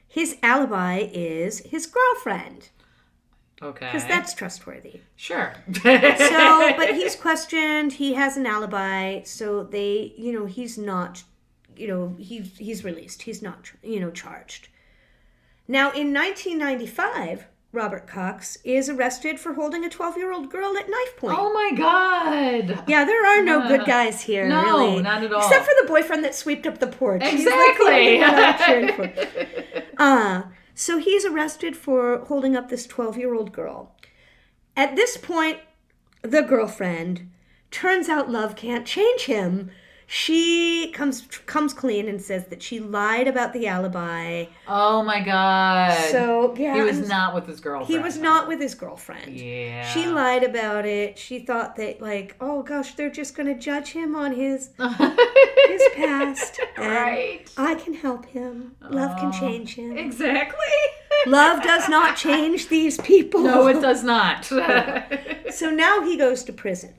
S2: His alibi is his girlfriend.
S1: Okay.
S2: Because that's trustworthy.
S1: Sure.
S2: But he's questioned. He has an alibi. So they, he's not, he's released. He's not, charged. Now, in 1995, Robert Cox is arrested for holding a 12-year-old girl at knife point.
S1: Oh, my God.
S2: Yeah, there are no good guys here,
S1: no,
S2: really.
S1: Not at all.
S2: Except for the boyfriend that swept up the porch.
S1: Exactly.
S2: So he's arrested for holding up this 12-year-old girl. At this point, the girlfriend, turns out love can't change him. She comes clean and says that she lied about the alibi.
S1: Oh, my God.
S2: So, yeah.
S1: He was not with his girlfriend.
S2: He was not with his girlfriend.
S1: Yeah.
S2: She lied about it. She thought that, like, oh, gosh, they're just going to judge him on his past. And
S1: right.
S2: I can help him. Love can change him.
S1: Exactly.
S2: Love does not change these people.
S1: No, it does not.
S2: So now he goes to prison.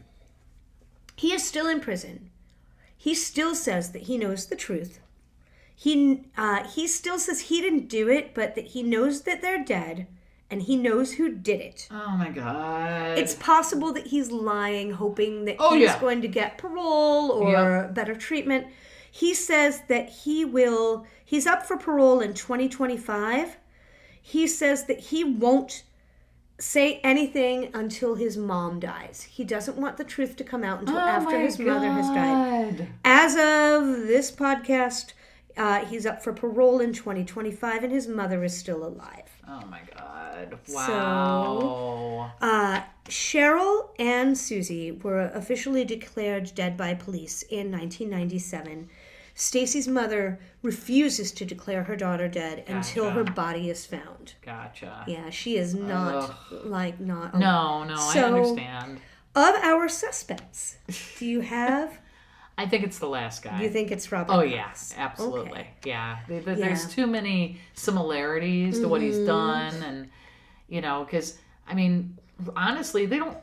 S2: He is still in prison. He still says that he knows the truth. He still says he didn't do it, but that he knows that they're dead and he knows who did it.
S1: Oh my God.
S2: It's possible that he's lying, hoping that going to get parole or better treatment. He says that he's up for parole in 2025. He says that he won't say anything until his mom dies. He doesn't want the truth to come out until after his mother has died. As of this podcast, he's up for parole in 2025, and his mother is still alive.
S1: Oh my God. Wow.
S2: So, Cheryl and Susie were officially declared dead by police in 1997. Stacy's mother refuses to declare her daughter dead until her body is found.
S1: Gotcha.
S2: Yeah, she is not not.
S1: No, I understand.
S2: Of our suspects, do you have?
S1: I think it's the last guy.
S2: You think it's Robert?
S1: Oh,
S2: Cox?
S1: yes, absolutely. Okay. Yeah. There's too many similarities to what he's done. And, because, I mean, honestly, they're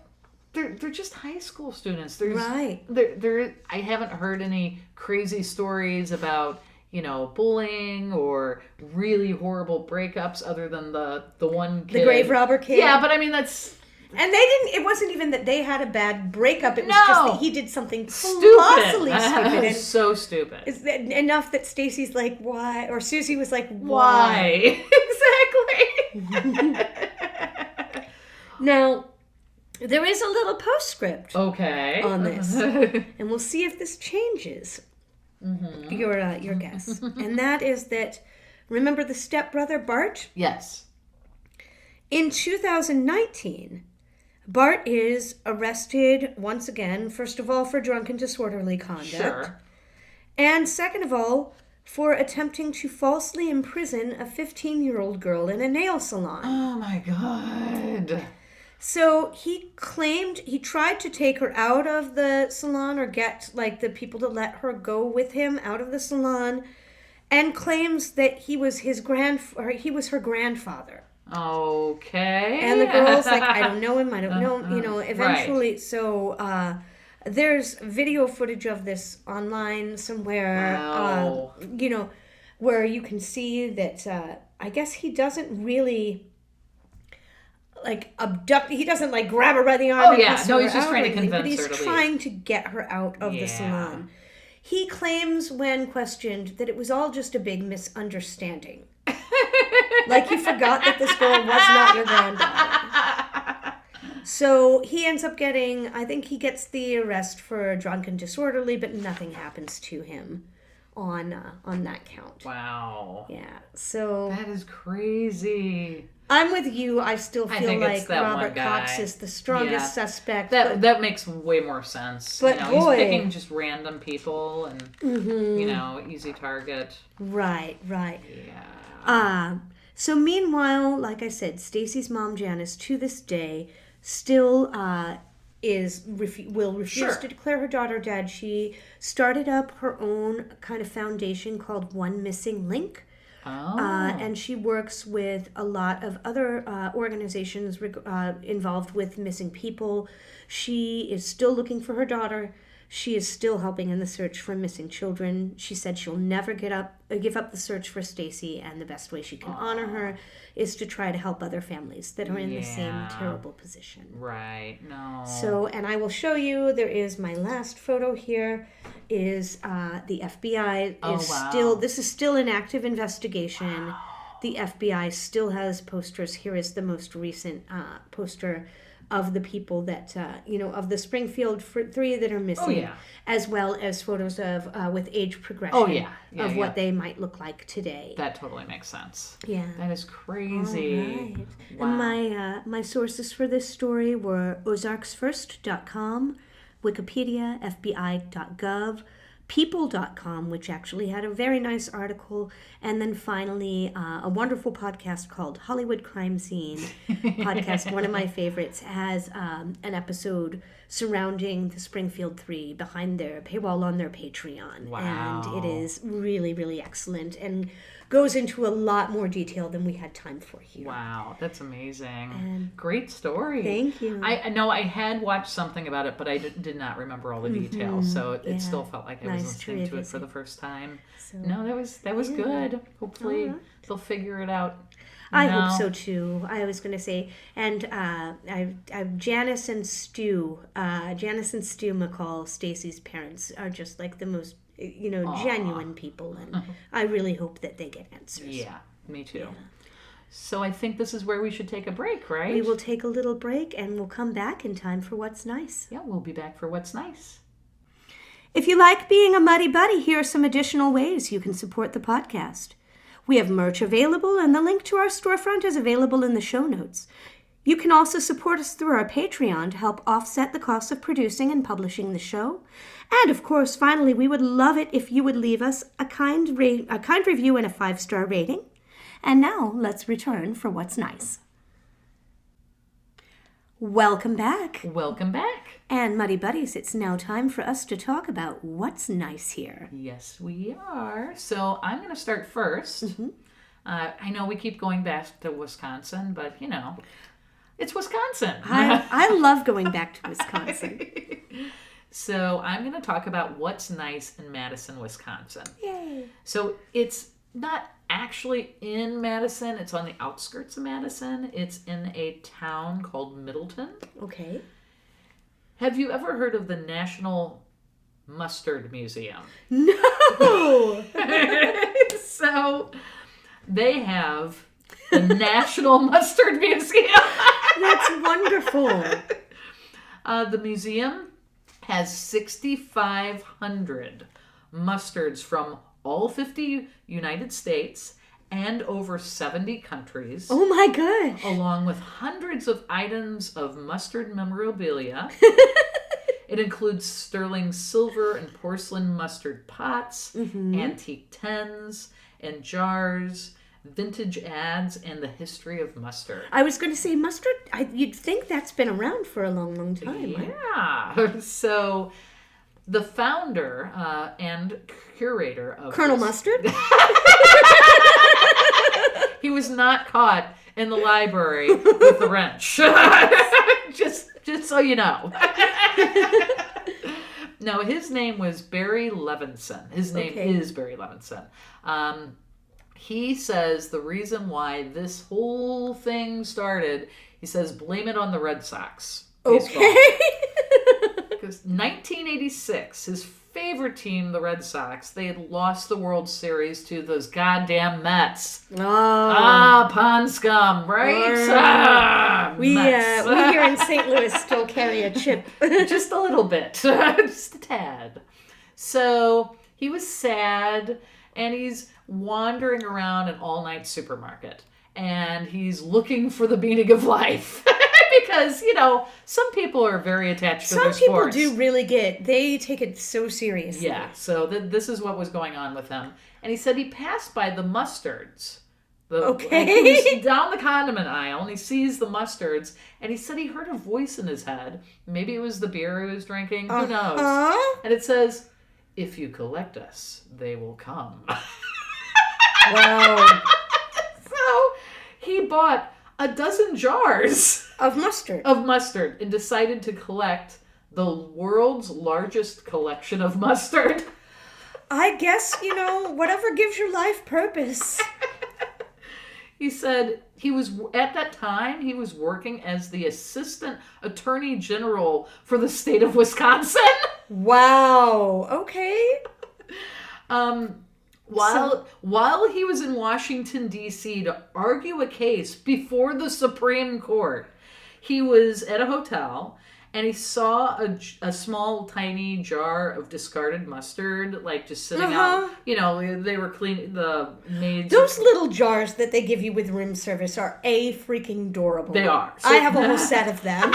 S1: just high school students. I haven't heard any crazy stories about, bullying or really horrible breakups other than the one kid.
S2: The grave robber kid?
S1: Yeah, but I mean, that's...
S2: And it wasn't even that they had a bad breakup. It was just that he did something colossally stupid. And
S1: so stupid.
S2: Is that enough that Stacy's like, why? Or Susie was like,
S1: why? Exactly.
S2: Now, there is a little postscript on this. And we'll see if this changes your guess. And that is that, remember the stepbrother Bart?
S1: Yes.
S2: In 2019... Bart is arrested once again, first of all, for drunken disorderly conduct.
S1: Sure.
S2: And second of all, for attempting to falsely imprison a 15-year-old girl in a nail salon.
S1: Oh my God.
S2: So he tried to take her out of the salon or get the people to let her go with him out of the salon, and claims that he was her grandfather.
S1: Okay.
S2: And the girl's like, I don't know him, eventually. Right. So there's video footage of this online somewhere,
S1: wow.
S2: Where you can see that I guess he doesn't really abduct, he doesn't grab her by the arm and
S1: he's just trying to convince her to leave.
S2: But he's trying to get her out of the salon. He claims when questioned that it was all just a big misunderstanding. He forgot that this girl was not your granddaughter. So he ends up I think he gets the arrest for drunken disorderly, but nothing happens to him on that count.
S1: Wow.
S2: Yeah, so...
S1: That is crazy.
S2: I'm with you. I still feel like Robert Cox is the strongest suspect.
S1: That makes way more sense.
S2: But
S1: he's picking just random people and, easy target.
S2: Right.
S1: Yeah.
S2: So meanwhile, like I said, Stacy's mom, Janice, to this day, still will refuse to declare her daughter dead. She started up her own kind of foundation called One Missing Link.
S1: Oh.
S2: And she works with a lot of other organizations involved with missing people. She is still looking for her daughter. She is still helping in the search for missing children. She said she'll never give up the search for Stacy, and the best way she can honor her is to try to help other families that are in the same terrible position.
S1: Right. No.
S2: So, and I will show you, there is my last photo here, is the FBI still, this is still an active investigation. Wow. The FBI still has posters. Here is the most recent poster of the people that, of the Springfield Three that are missing, as well as photos of, with age progression of what they might look like today.
S1: That totally makes sense.
S2: Yeah.
S1: That is crazy.
S2: All right.
S1: Wow.
S2: And my sources for this story were ozarksfirst.com, Wikipedia, fbi.gov, people.com, which actually had a very nice article, and then finally a wonderful podcast called Hollywood Crime Scene podcast. One of my favorites has an episode surrounding the Springfield Three behind their paywall on their Patreon.
S1: Wow.
S2: And it is really, really excellent and goes into a lot more detail than we had time for here.
S1: Wow, that's amazing. And great story.
S2: Thank you.
S1: I know I had watched something about it, but I did not remember all the details, so it still felt like I was listening to it for the first time. So, no, that was good. Hopefully they'll figure it out.
S2: I hope so too. I was going to say, and I've Janice and Stu McCall, Stacy's parents, are just like the most, genuine people, and I really hope that they get answers.
S1: Yeah, me too. Yeah. So I think this is where we should take a break, right?
S2: We will take a little break, and we'll come back in time for What's Nice.
S1: Yeah, we'll be back for What's Nice.
S2: If you like being a Muddy Buddy, here are some additional ways you can support the podcast. We have merch available, and the link to our storefront is available in the show notes. You can also support us through our Patreon to help offset the cost of producing and publishing the show. And, of course, finally, we would love it if you would leave us a kind review and a 5-star rating. And now, let's return for What's Nice. Welcome back.
S1: Welcome back.
S2: And Muddy Buddies, it's now time for us to talk about what's nice here.
S1: Yes, we are. So I'm going to start first. Mm-hmm. I know we keep going back to Wisconsin, but, it's Wisconsin.
S2: I love going back to Wisconsin.
S1: So I'm going to talk about what's nice in Madison, Wisconsin.
S2: Yay.
S1: So it's not actually in Madison. It's on the outskirts of Madison. It's in a town called Middleton.
S2: Okay.
S1: Have you ever heard of the National Mustard Museum?
S2: No!
S1: So they have the National Mustard Museum.
S2: That's wonderful.
S1: The museum has 6,500 mustards from all 50 United States and over 70 countries.
S2: Oh my gosh.
S1: Along with hundreds of items of mustard memorabilia. It includes sterling silver and porcelain mustard pots, antique tins and jars, vintage ads, and the history of mustard.
S2: I was going to say mustard, you'd think that's been around for a long, long time.
S1: Yeah. So the founder and curator of
S2: Colonel Mustard?
S1: He was not caught in the library with the wrench. just so you know. No, his name was Barry Levinson. His name is Barry Levinson. He says the reason why this whole thing started, he says, blame it on the Red Sox.
S2: Okay.
S1: Because 1986, his favorite team, the Red Sox, they had lost the World Series to those goddamn Mets. Pond scum, right?
S2: We here in St. Louis still carry a chip.
S1: Just a little bit. Just a tad. So he was sad, and he's wandering around an all-night supermarket, and he's looking for the meaning of life. Because, some people are very attached to their sports.
S2: Some people do really they take it so seriously.
S1: Yeah, so this is what was going on with him. And he said he passed by the mustards. He was down the condiment aisle, and he sees the mustards, and he said he heard a voice in his head. Maybe it was the beer he was drinking. Who knows? And it says, if you collect us, they will come.
S2: Wow.
S1: So he bought a dozen jars
S2: of mustard
S1: and decided to collect the world's largest collection of mustard.
S2: I guess, whatever gives your life purpose.
S1: He said at that time he was working as the assistant attorney general for the state of Wisconsin.
S2: Wow. Okay.
S1: While he was in Washington, D.C. to argue a case before the Supreme Court, he was at a hotel, and he saw a small, tiny jar of discarded mustard, like, just sitting out. They were cleaning, the maids.
S2: Those little jars that they give you with room service are freaking adorable.
S1: They are.
S2: I have a whole set of them.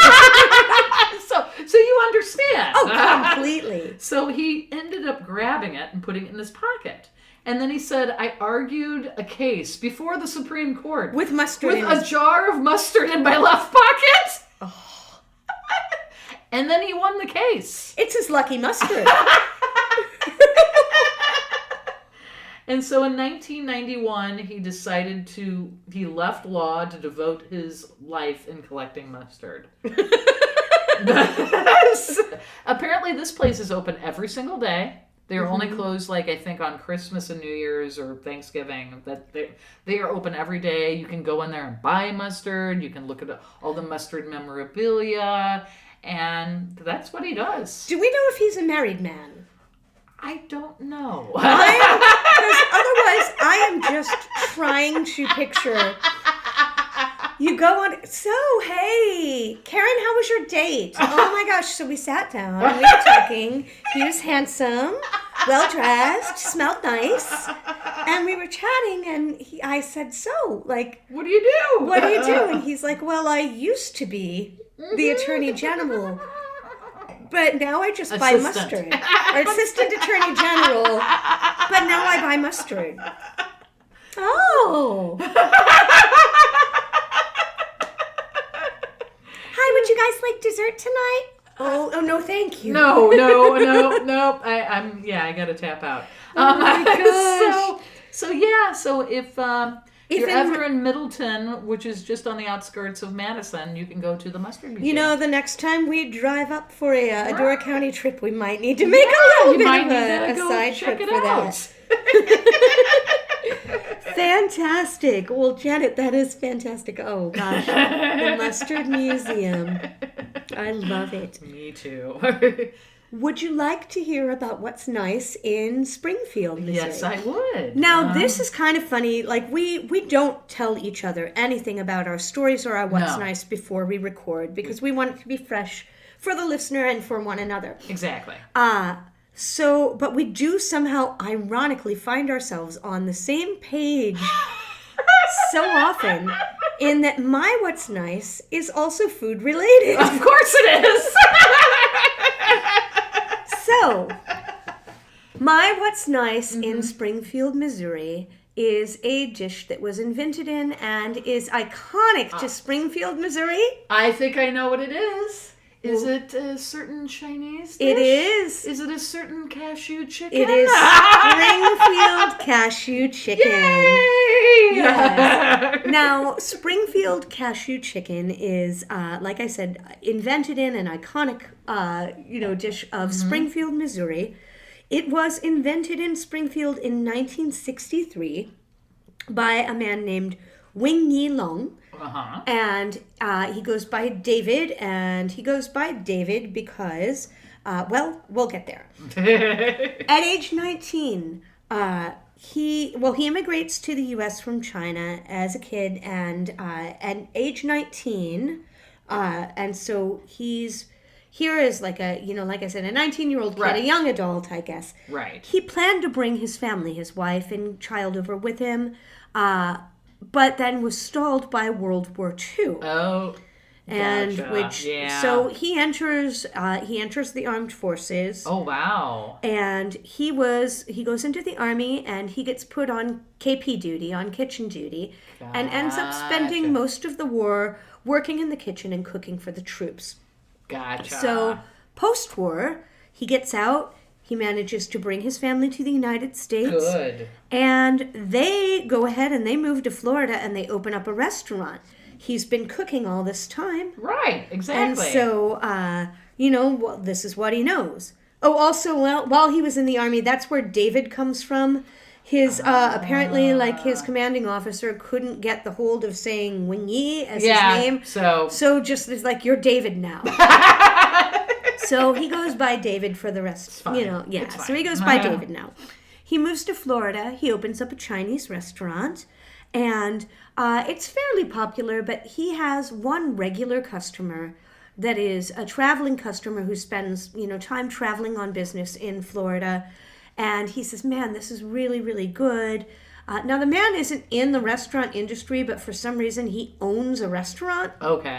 S1: So you understand.
S2: Oh, completely.
S1: So he ended up grabbing it and putting it in his pocket. And then he said, I argued a case before the Supreme Court.
S2: With mustard
S1: with a jar of mustard in my left pocket. Oh. And then he won the case.
S2: It's his lucky mustard.
S1: And so in 1991, he left law to devote his life in collecting mustard. Apparently this place is open every single day. They are only closed, like, I think on Christmas and New Year's or Thanksgiving. That they are open every day. You can go in there and buy mustard. You can look at all the mustard memorabilia. And that's what he does.
S2: Do we know if he's a married man?
S1: I don't know.
S2: Because otherwise I am just trying to picture. You go on, so hey, Karen, how was your date? Oh my gosh, so we sat down, we were talking, he was handsome, well-dressed, smelled nice, and we were chatting, and I said, so, like...
S1: What do you do?
S2: What do you do? And he's like, well, I used to be the Attorney General, but now I just buy mustard. Or Assistant Attorney General, but now I buy mustard. Oh. Hi, would you guys like dessert tonight? Oh no, thank you.
S1: No. I gotta tap out.
S2: Oh my gosh.
S1: So if you're ever in Middleton, which is just on the outskirts of Madison, you can go to the Mustard Museum.
S2: You know, the next time we drive up for a Adora County trip, we might need to make a little bit of a side trip for that. Fantastic. Well, Janet, that is fantastic. Oh, gosh. The Mustard Museum. I love it.
S1: Me too.
S2: Would you like to hear about what's nice in Springfield, Missouri?
S1: Yes, I would.
S2: Now, this is kind of funny. Like, we don't tell each other anything about our stories or our what's nice before we record because we want it to be fresh for the listener and for one another.
S1: Exactly.
S2: But we do somehow ironically find ourselves on the same page so often in that my what's nice is also food related.
S1: Of course it is.
S2: So, my what's nice in Springfield, Missouri is a dish that was invented in and is iconic to Springfield, Missouri.
S1: I think I know what it is. Is it a certain Chinese dish?
S2: It is.
S1: Is it a certain cashew chicken?
S2: It is Springfield cashew chicken.
S1: Yay!
S2: Yes. Now, Springfield cashew chicken is, like I said, invented in an iconic, dish of Springfield, Missouri. It was invented in Springfield in 1963 by a man named Wing Yi Long.
S1: Uh-huh.
S2: And he goes by David, and he goes by David because, we'll get there. At age 19, he immigrates to the U.S. from China as a kid, and at age 19, and so he's here as like a, like I said, a 19-year-old kid, a young adult, I guess.
S1: Right.
S2: He planned to bring his family, his wife and child over with him, but then was stalled by World War II.
S1: Oh,
S2: and
S1: gotcha.
S2: So he enters the armed forces.
S1: Oh, wow.
S2: And he goes into the army and he gets put on KP duty, on kitchen duty, and ends up spending most of the war working in the kitchen and cooking for the troops.
S1: Gotcha.
S2: So post-war, he gets out. He manages to bring his family to the United States.
S1: Good.
S2: And they go ahead and they move to Florida and they open up a restaurant. He's been cooking all this time.
S1: Right, exactly.
S2: And so, this is what he knows. Oh, also, while he was in the Army, that's where David comes from. His, apparently, his commanding officer couldn't get the hold of saying Wing Yi as his name. So just, it's like, you're David now. So he goes by David for the rest, So he goes by David now. He moves to Florida. He opens up a Chinese restaurant, and it's fairly popular, but he has one regular customer that is a traveling customer who spends, time traveling on business in Florida, and he says, man, this is really, really good. Now, the man isn't in the restaurant industry, but for some reason he owns a restaurant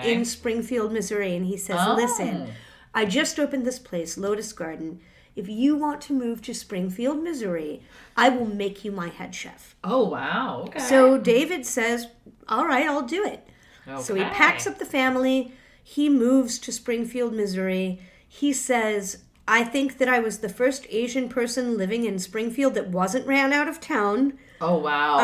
S2: in Springfield, Missouri, and he says, listen, I just opened this place, Lotus Garden. If you want to move to Springfield, Missouri, I will make you my head chef.
S1: Oh, wow. Okay.
S2: So David says, all right, I'll do it. Okay. So he packs up the family. He moves to Springfield, Missouri. He says, I think that I was the first Asian person living in Springfield that wasn't ran out of town.
S1: Oh, wow.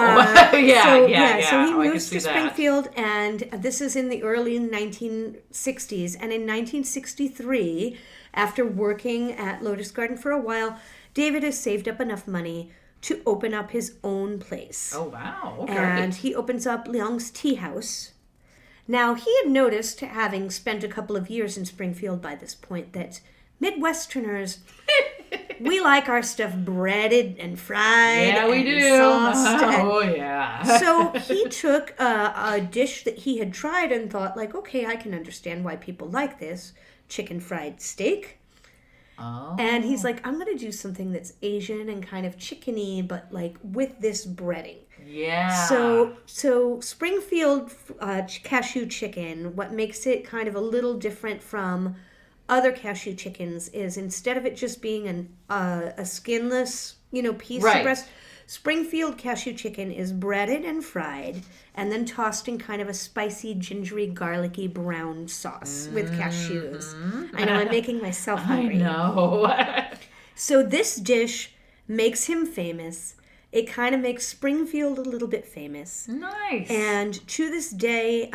S2: So he moves to Springfield, and this is in the early 1960s. And in 1963, after working at Lotus Garden for a while, David has saved up enough money to open up his own place.
S1: Oh, wow. Okay.
S2: And he opens up Leong's Tea House. Now, he had noticed, having spent a couple of years in Springfield by this point, that Midwesterners, we like our stuff breaded and fried.
S1: Yeah, we
S2: and
S1: do.
S2: sauced
S1: Oh, yeah.
S2: So he took a dish that he had tried and thought, like, okay, I can understand why people like this. Chicken fried steak.
S1: Oh.
S2: And he's like, I'm going to do something that's Asian and kind of chickeny, but like with this breading.
S1: Yeah.
S2: So Springfield cashew chicken, what makes it kind of a little different from other cashew chickens is instead of it just being a skinless, piece of breast, Springfield cashew chicken is breaded and fried and then tossed in kind of a spicy, gingery, garlicky brown sauce with cashews. I know, I'm making myself hungry.
S1: I know.
S2: So this dish makes him famous. It kind of makes Springfield a little bit famous.
S1: Nice.
S2: And to this day,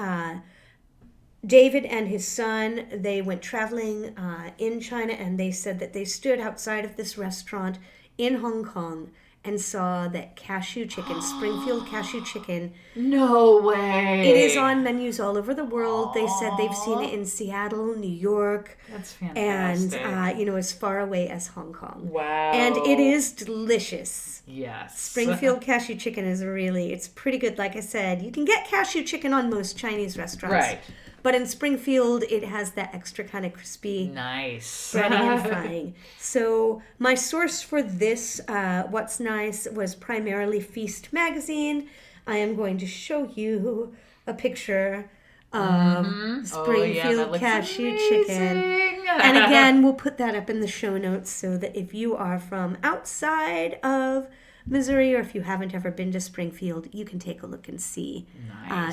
S2: David and his son, they went traveling in China, and they said that they stood outside of this restaurant in Hong Kong and saw that cashew chicken, Springfield cashew chicken.
S1: No way.
S2: It is on menus all over the world. They said they've seen it in Seattle, New York.
S1: That's fantastic.
S2: And, as far away as Hong Kong.
S1: Wow.
S2: And it is delicious.
S1: Yes.
S2: Springfield cashew chicken is it's pretty good. Like I said, you can get cashew chicken on most Chinese restaurants.
S1: Right.
S2: But in Springfield, it has that extra kind of crispy
S1: Nice.
S2: breading and frying. So my source for this, What's Nice, was primarily Feast magazine. I am going to show you a picture of Springfield cashew chicken. And again, we'll put that up in the show notes so that if you are from outside of Missouri, or if you haven't ever been to Springfield, you can take a look and see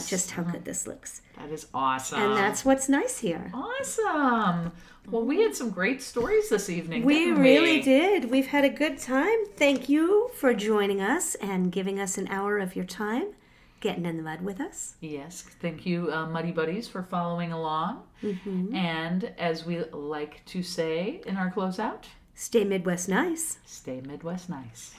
S2: just how good this looks.
S1: That is awesome.
S2: And that's What's Nice here.
S1: Awesome. Well, we had some great stories this evening,
S2: We
S1: didn't
S2: really did. We've had a good time. Thank you for joining us and giving us an hour of your time, getting in the mud with us.
S1: Yes. Thank you, Muddy Buddies, for following along. Mm-hmm. And as we like to say in our closeout,
S2: stay Midwest nice.
S1: Stay Midwest nice.